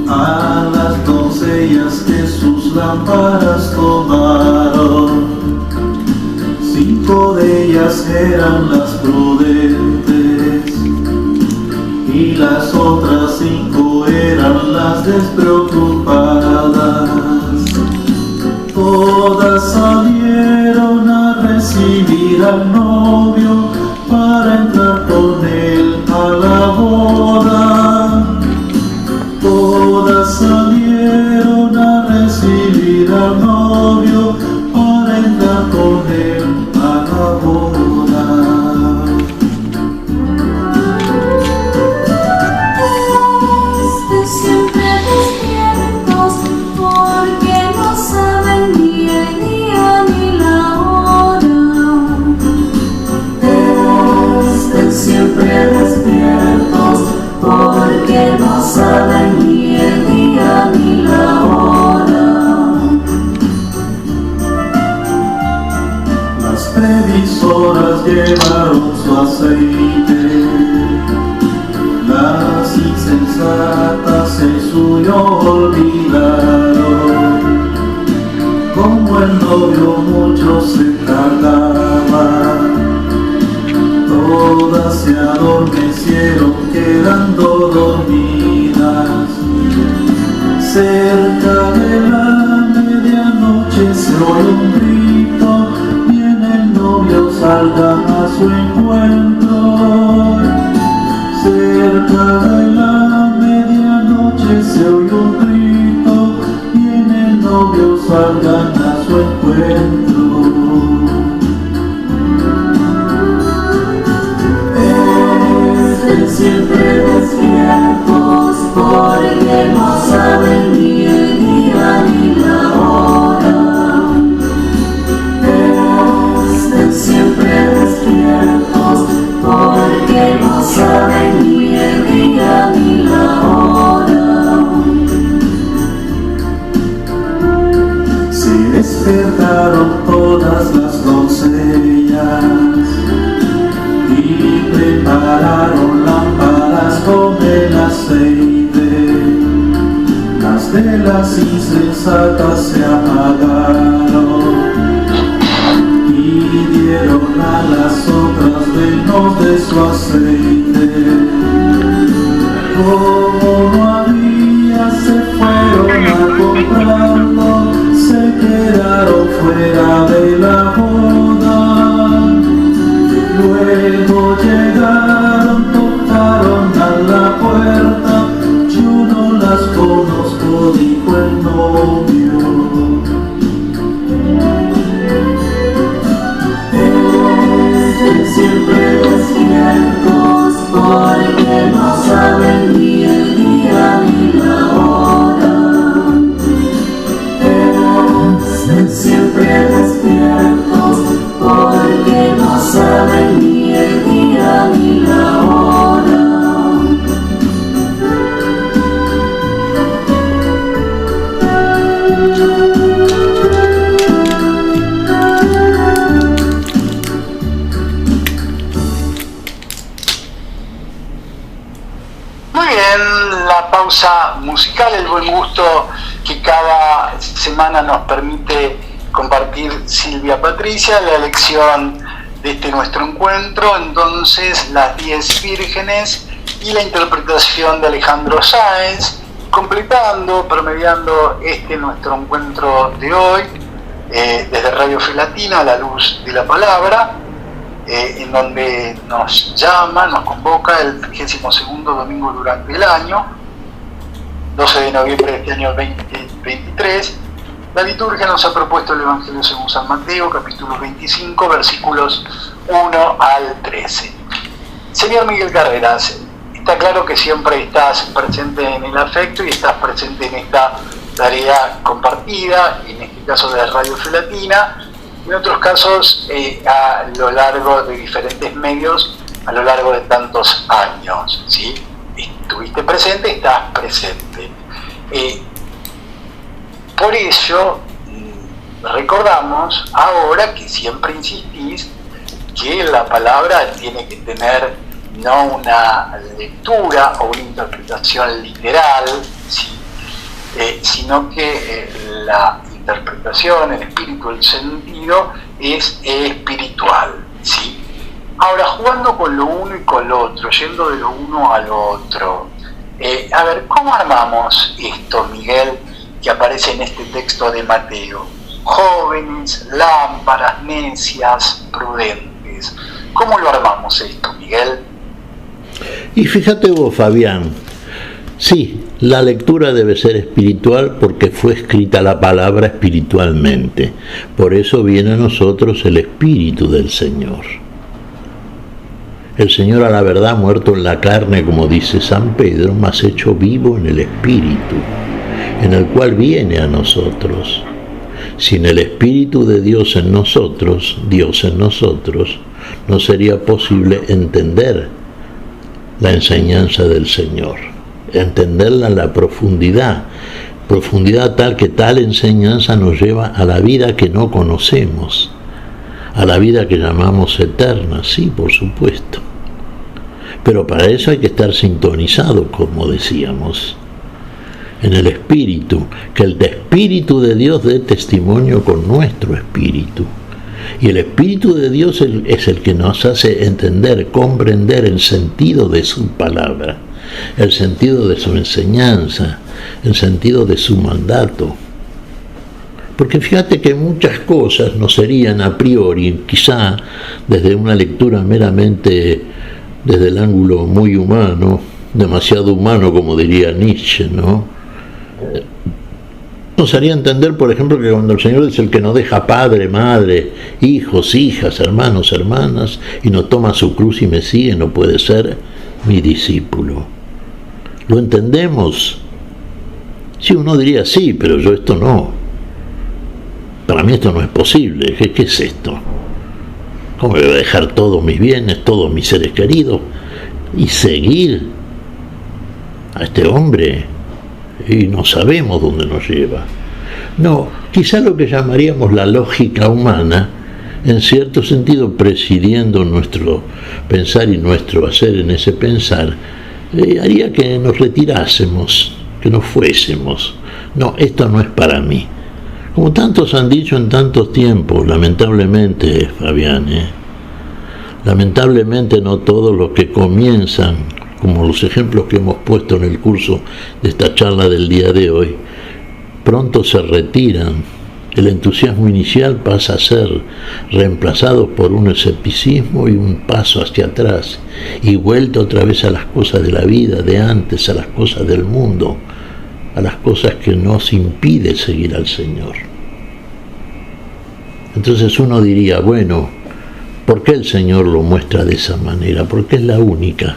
a las doncellas que sus lámparas tomaron. 5 de ellas eran las prudentes y las otras 5 eran las despreocupadas. Todas salieron a recibir al novio para entrar con él a la boda. Todas salieron a recibir al novio para entrar con él a la boda. Siempre despiertos porque no saben ni el día ni la hora. Siempre despiertos porque no saben ni el día ni la hora. Las previsoras llevaron su aceite, las insensatas el suyo olvidaron. Como el novio mucho se tardaba, todas se adormecieron quedando dormidas. Cerca de la medianoche se oye un grito, viene el novio, salgan a su encuentro. Cerca de la medianoche se oye un grito, viene el novio, salgan a su encuentro. estén siempre despiertos, porque no saben ni el día ni la hora. Estén siempre despiertos, porque no saben ni el día ni la hora. Se despertaron todas las doncellas y prepararon lámparas con el aceite. Las velas insensatas se apagaron y dieron a las otras menos de su aceite. Como no había, se fueron a comprarlo, se quedaron fuera de la boda. Luego llegaron, tocaron a la puerta, yo no las conozco, dijo el novio. Estén siempre despiertos, porque no saben ni el día ni la hora. Estén siempre despiertos, porque no saben ni el día ni la hora. Muy bien, la pausa musical, el buen gusto que cada semana nos permite compartir Silvia Patricia, la elección de este nuestro encuentro, entonces las 10 vírgenes y la interpretación de Alejandro Sáenz, completando, promediando este nuestro encuentro de hoy, desde Radio Fe Latina, a la luz de la palabra, en donde nos llama, nos convoca el 32º domingo durante el año, 12 de noviembre de este año 2023. La liturgia nos ha propuesto el Evangelio según San Mateo, capítulo 25, versículos 1 al 13. Señor Miguel Carreras, está claro que siempre estás presente en el afecto y estás presente en esta tarea compartida, en este caso de Radio Fe Latina, en otros casos a lo largo de diferentes medios, a lo largo de tantos años, ¿sí? Estuviste presente, estás presente. Por eso recordamos ahora que siempre insistís que la palabra tiene que tener no una lectura o una interpretación literal, ¿sí? Sino que la interpretación, el espíritu, el sentido es espiritual, ¿sí? Ahora, jugando con lo uno y con lo otro, yendo de lo uno al otro, a ver, ¿cómo armamos esto, Miguel, que aparece en este texto de Mateo? Jóvenes, lámparas, necias, prudentes. ¿Cómo lo armamos esto, Miguel? Y fíjate vos, Fabián, sí, la lectura debe ser espiritual porque fue escrita la palabra espiritualmente. Por eso viene a nosotros el Espíritu del Señor. El Señor, a la verdad, muerto en la carne, como dice San Pedro, mas hecho vivo en el Espíritu, en el cual viene a nosotros. Sin el Espíritu de Dios en nosotros, no sería posible entender la enseñanza del Señor, entenderla en la profundidad tal que tal enseñanza nos lleva a la vida que no conocemos, a la vida que llamamos eterna, sí, por supuesto. Pero para eso hay que estar sintonizado, como decíamos, en el Espíritu, que el Espíritu de Dios dé testimonio con nuestro espíritu. Y el Espíritu de Dios es el que nos hace entender, comprender el sentido de su palabra, el sentido de su enseñanza, el sentido de su mandato. Porque fíjate que muchas cosas no serían a priori, quizá desde una lectura meramente desde el ángulo muy humano, demasiado humano, como diría Nietzsche, ¿no? Nos haría entender, por ejemplo, que cuando el Señor es el que nos deja padre, madre, hijos, hijas, hermanos, hermanas, y nos toma su cruz y me sigue, no puede ser mi discípulo. ¿Lo entendemos? Sí, uno diría sí, pero yo esto no. Para mí esto no es posible. ¿Qué es esto? ¿Cómo voy a dejar todos mis bienes, todos mis seres queridos y seguir a este hombre? Y no sabemos dónde nos lleva. No, quizá lo que llamaríamos la lógica humana, en cierto sentido presidiendo nuestro pensar y nuestro hacer en ese pensar, haría que nos retirásemos, que nos fuésemos. No, esto no es para mí. Como tantos han dicho en tantos tiempos, lamentablemente, Fabián, lamentablemente no todos los que comienzan, como los ejemplos que hemos puesto en el curso de esta charla del día de hoy, pronto se retiran. El entusiasmo inicial pasa a ser reemplazado por un escepticismo y un paso hacia atrás, y vuelta otra vez a las cosas de la vida de antes, a las cosas del mundo, a las cosas que nos impide seguir al Señor. Entonces uno diría, bueno, ¿por qué el Señor lo muestra de esa manera? Porque es la única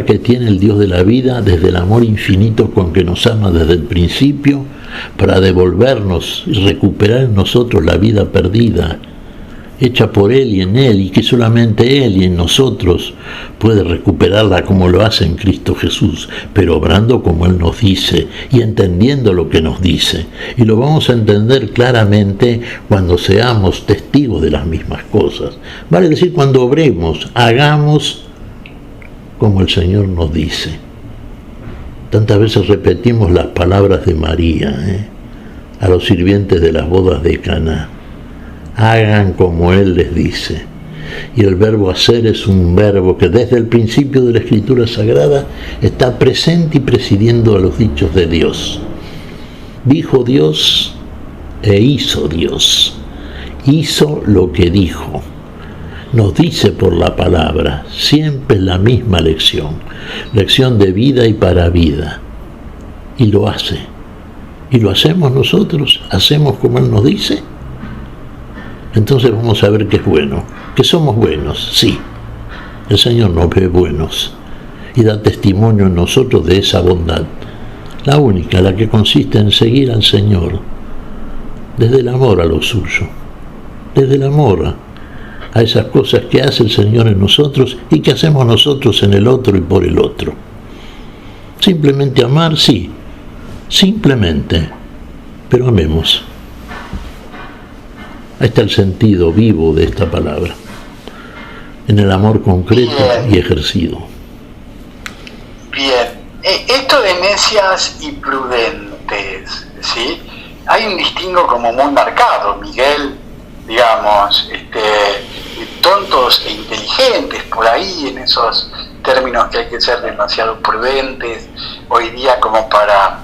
que tiene el Dios de la vida desde el amor infinito con que nos ama desde el principio, para devolvernos y recuperar en nosotros la vida perdida, hecha por Él y en Él, y que solamente Él y en nosotros puede recuperarla como lo hace en Cristo Jesús, pero obrando como Él nos dice y entendiendo lo que nos dice. Y lo vamos a entender claramente cuando seamos testigos de las mismas cosas. Vale decir, cuando obremos, hagamos como el Señor nos dice. Tantas veces repetimos las palabras de María a los sirvientes de las bodas de Caná. Hagan como Él les dice. Y el verbo hacer es un verbo que desde el principio de la Escritura Sagrada está presente y presidiendo a los dichos de Dios. Dijo Dios e hizo Dios. Hizo lo que dijo. Nos dice por la palabra, siempre la misma lección de vida y para vida, y lo hace. ¿Y lo hacemos nosotros? ¿Hacemos como Él nos dice? Entonces vamos a ver que es bueno, que somos buenos, sí. El Señor nos ve buenos y da testimonio en nosotros de esa bondad, la única, la que consiste en seguir al Señor desde el amor a lo suyo, desde el amor a esas cosas que hace el Señor en nosotros y que hacemos nosotros en el otro y por el otro. Simplemente amar, sí, simplemente, pero amemos. Ahí está el sentido vivo de esta palabra, en el amor concreto y ejercido. Bien, esto de necias y prudentes, ¿sí? Hay un distingo como muy marcado, Miguel, digamos, tontos e inteligentes, por ahí en esos términos que hay que ser demasiado prudentes hoy día como para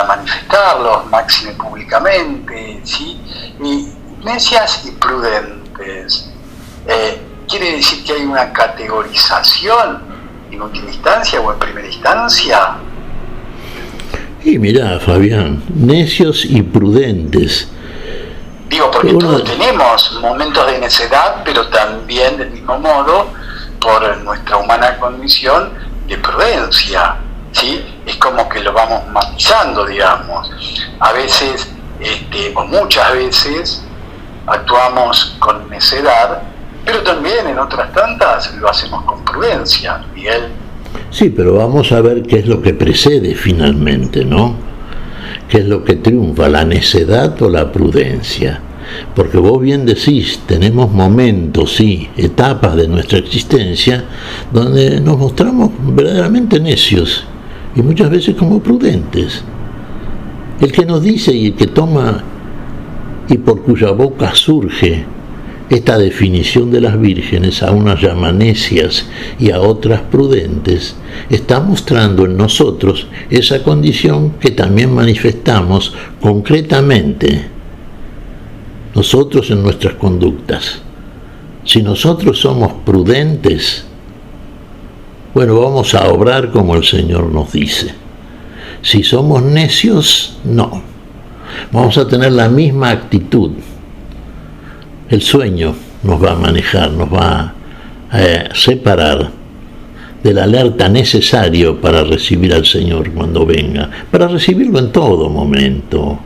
manifestarlos máxime públicamente, ¿sí? Y necias y prudentes, quiere decir que hay una categorización en última instancia o en primera instancia. Y mirá, Fabián, necios y prudentes. Digo, porque todos tenemos momentos de necedad, pero también del mismo modo, por nuestra humana condición, de prudencia, ¿sí? Es como que lo vamos matizando, digamos. A veces, o muchas veces, actuamos con necedad, pero también en otras tantas lo hacemos con prudencia, Miguel. Sí, pero vamos a ver qué es lo que precede finalmente, ¿no? ¿Qué es lo que triunfa, la necedad o la prudencia? Porque vos bien decís, tenemos momentos, sí, etapas de nuestra existencia donde nos mostramos verdaderamente necios y muchas veces como prudentes. El que nos dice y el que toma y por cuya boca surge esta definición de las vírgenes, a unas llama necias y a otras prudentes, está mostrando en nosotros esa condición que también manifestamos concretamente nosotros en nuestras conductas. Si nosotros somos prudentes, bueno, vamos a obrar como el Señor nos dice. Si somos necios, no. Vamos a tener la misma actitud. El sueño nos va a manejar, nos va a separar del alerta necesario para recibir al Señor cuando venga, para recibirlo en todo momento.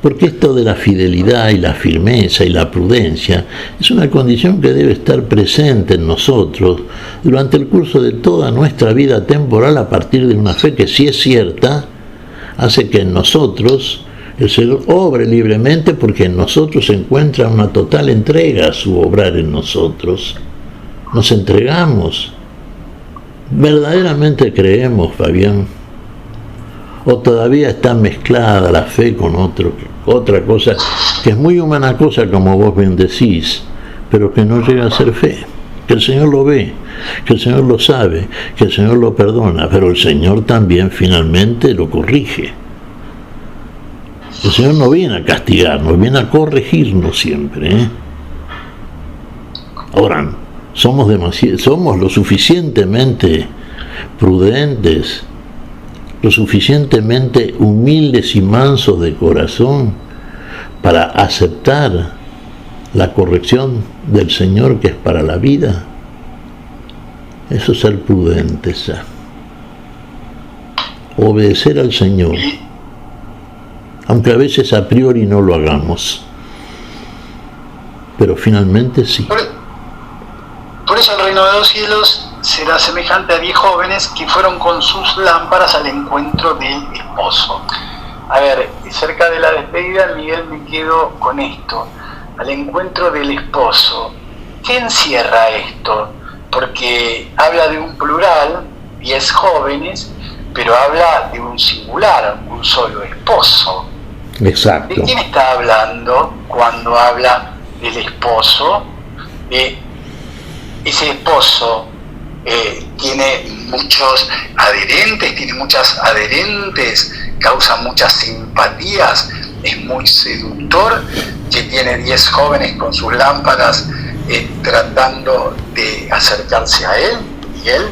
Porque esto de la fidelidad y la firmeza y la prudencia es una condición que debe estar presente en nosotros durante el curso de toda nuestra vida temporal, a partir de una fe que, si es cierta, hace que en nosotros el Señor obre libremente, porque en nosotros se encuentra una total entrega a su obrar en nosotros. Nos entregamos. ¿Verdaderamente creemos, Fabián? ¿O todavía está mezclada la fe con otra cosa, que es muy humana cosa, como vos bien decís, pero que no llega a ser fe? Que el Señor lo ve, que el Señor lo sabe, que el Señor lo perdona, pero el Señor también finalmente lo corrige. El Señor no viene a castigarnos, viene a corregirnos siempre, ¿eh? Ahora, somos lo suficientemente prudentes, lo suficientemente humildes y mansos de corazón para aceptar la corrección del Señor, que es para la vida. Eso es ser prudentes, ¿ya? Obedecer al Señor, aunque a veces a priori no lo hagamos, pero finalmente sí. Por eso el reino de los cielos será semejante a 10 jóvenes que fueron con sus lámparas al encuentro del esposo. A ver, cerca de la despedida, Miguel, me quedo con esto: al encuentro del esposo. ¿Qué encierra esto? Porque habla de un plural, 10 jóvenes, pero habla de un singular, un solo esposo. Exacto. ¿De quién está hablando cuando habla del esposo? Ese esposo tiene muchos adherentes, tiene muchas adherentes, causa muchas simpatías, es muy seductor, que tiene 10 jóvenes con sus lámparas tratando de acercarse a él, y él.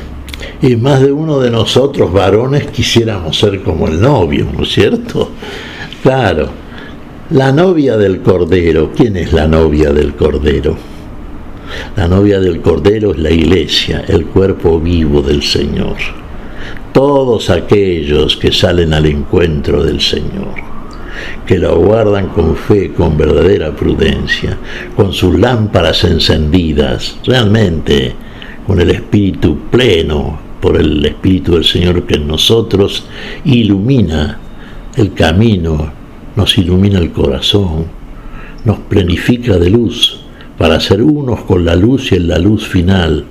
Y más de uno de nosotros, varones, quisiéramos ser como el novio, ¿no es cierto? Claro, la novia del Cordero. ¿Quién es la novia del Cordero? La novia del Cordero es la Iglesia, el cuerpo vivo del Señor. Todos aquellos que salen al encuentro del Señor, que lo aguardan con fe, con verdadera prudencia, con sus lámparas encendidas, realmente con el Espíritu pleno, por el Espíritu del Señor que en nosotros ilumina el camino, nos ilumina el corazón, nos plenifica de luz, para ser unos con la luz y en la luz final,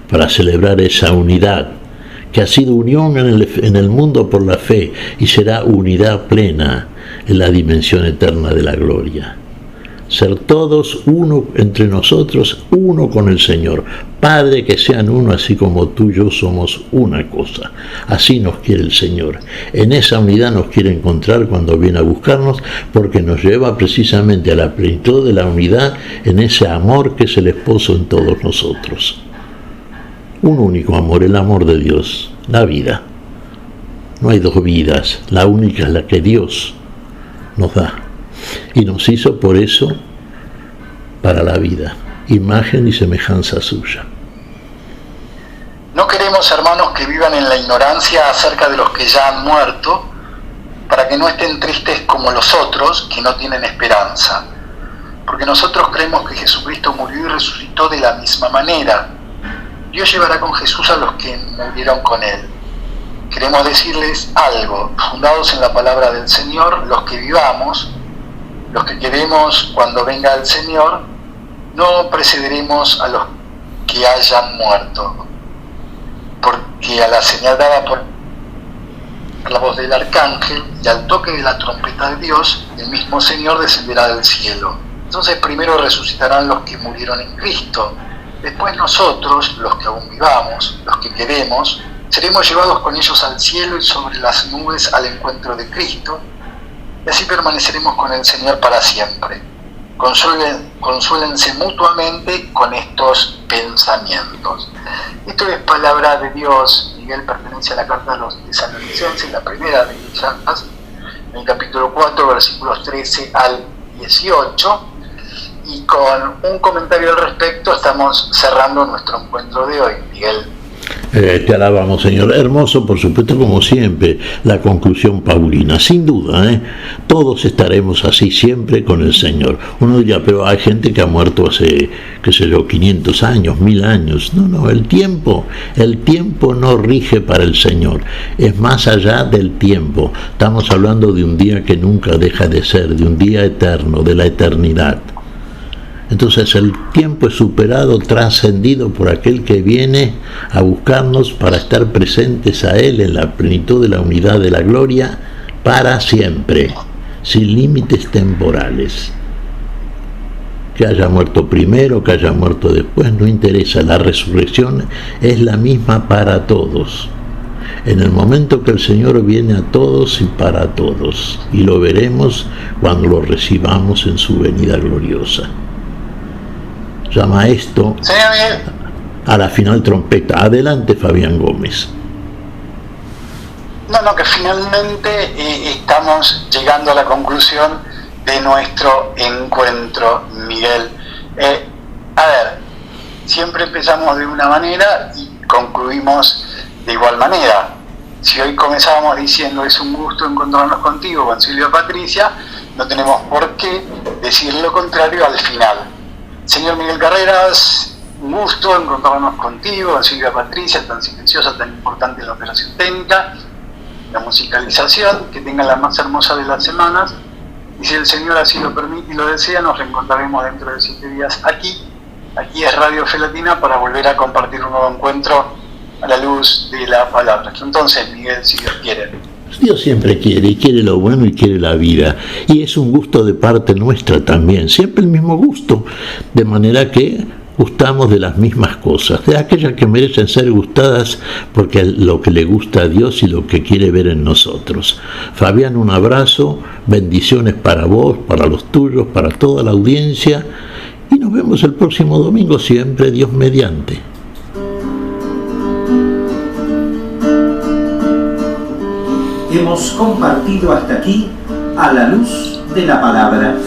para celebrar esa unidad, que ha sido unión en el mundo por la fe, y será unidad plena en la dimensión eterna de la gloria. Ser todos uno entre nosotros, uno con el Señor. Padre, que sean uno, así como tú y yo somos una cosa. Así nos quiere el Señor. En esa unidad nos quiere encontrar cuando viene a buscarnos, porque nos lleva precisamente a la plenitud de la unidad en ese amor que es el esposo en todos nosotros. Un único amor, el amor de Dios, la vida. No hay dos vidas, la única es la que Dios nos da. Y nos hizo por eso para la vida, imagen y semejanza suya. No queremos, hermanos, que vivan en la ignorancia acerca de los que ya han muerto, para que no estén tristes como los otros que no tienen esperanza. Porque nosotros creemos que Jesucristo murió y resucitó de la misma manera. Dios llevará con Jesús a los que murieron con él. Queremos decirles algo: fundados en la palabra del Señor, los que vivamos, los que queremos cuando venga el Señor, no precederemos a los que hayan muerto, porque a la señal dada por la voz del arcángel y al toque de la trompeta de Dios, el mismo Señor descenderá del cielo. Entonces primero resucitarán los que murieron en Cristo, después nosotros, los que aún vivamos, los que queremos, seremos llevados con ellos al cielo y sobre las nubes al encuentro de Cristo, y así permaneceremos con el Señor para siempre. Consuélense mutuamente con estos pensamientos. Esto es palabra de Dios. Miguel, pertenece a la carta a los Tesalonicenses, la primera de ellas, en el capítulo 4, versículos 13 al 18. Y con un comentario al respecto estamos cerrando nuestro encuentro de hoy, Miguel. Te alabamos, Señor. Hermoso, por supuesto, como siempre, la conclusión paulina. Sin duda, todos estaremos así siempre con el Señor. Uno dirá, pero hay gente que ha muerto hace, qué sé yo, 500 años, 1000 años. No, el tiempo no rige para el Señor. Es más allá del tiempo. Estamos hablando de un día que nunca deja de ser, de un día eterno, de la eternidad. Entonces el tiempo es superado, trascendido por aquel que viene a buscarnos para estar presentes a Él en la plenitud de la unidad de la gloria para siempre, sin límites temporales. Que haya muerto primero, que haya muerto después, no interesa, la resurrección es la misma para todos. En el momento que el Señor viene a todos y para todos, y lo veremos cuando lo recibamos en su venida gloriosa. Llama esto a la final trompeta. Adelante, Fabián Gómez. No, que finalmente estamos llegando a la conclusión de nuestro encuentro, Miguel. A ver, siempre empezamos de una manera y concluimos de igual manera. Si hoy comenzábamos diciendo es un gusto encontrarnos contigo con Silvia Patricia, no tenemos por qué decir lo contrario al final. Señor Miguel Carreras, un gusto encontrarnos contigo, con Silvia Patricia, tan silenciosa, tan importante en la operación técnica, la musicalización, que tengan la más hermosa de las semanas, y si el Señor así lo permite y lo desea, nos reencontraremos dentro de 7 días aquí es Radio Fe Latina, para volver a compartir un nuevo encuentro a la luz de la palabra. Entonces, Miguel, si Dios quiere. Dios siempre quiere, y quiere lo bueno y quiere la vida, y es un gusto de parte nuestra también, siempre el mismo gusto, de manera que gustamos de las mismas cosas, de aquellas que merecen ser gustadas porque lo que le gusta a Dios y lo que quiere ver en nosotros. Fabián, un abrazo, bendiciones para vos, para los tuyos, para toda la audiencia, y nos vemos el próximo domingo, siempre Dios mediante. Hemos compartido hasta aquí a la luz de la palabra.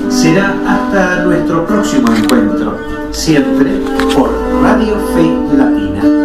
Será hasta nuestro próximo encuentro, siempre por Radio Fe Latina.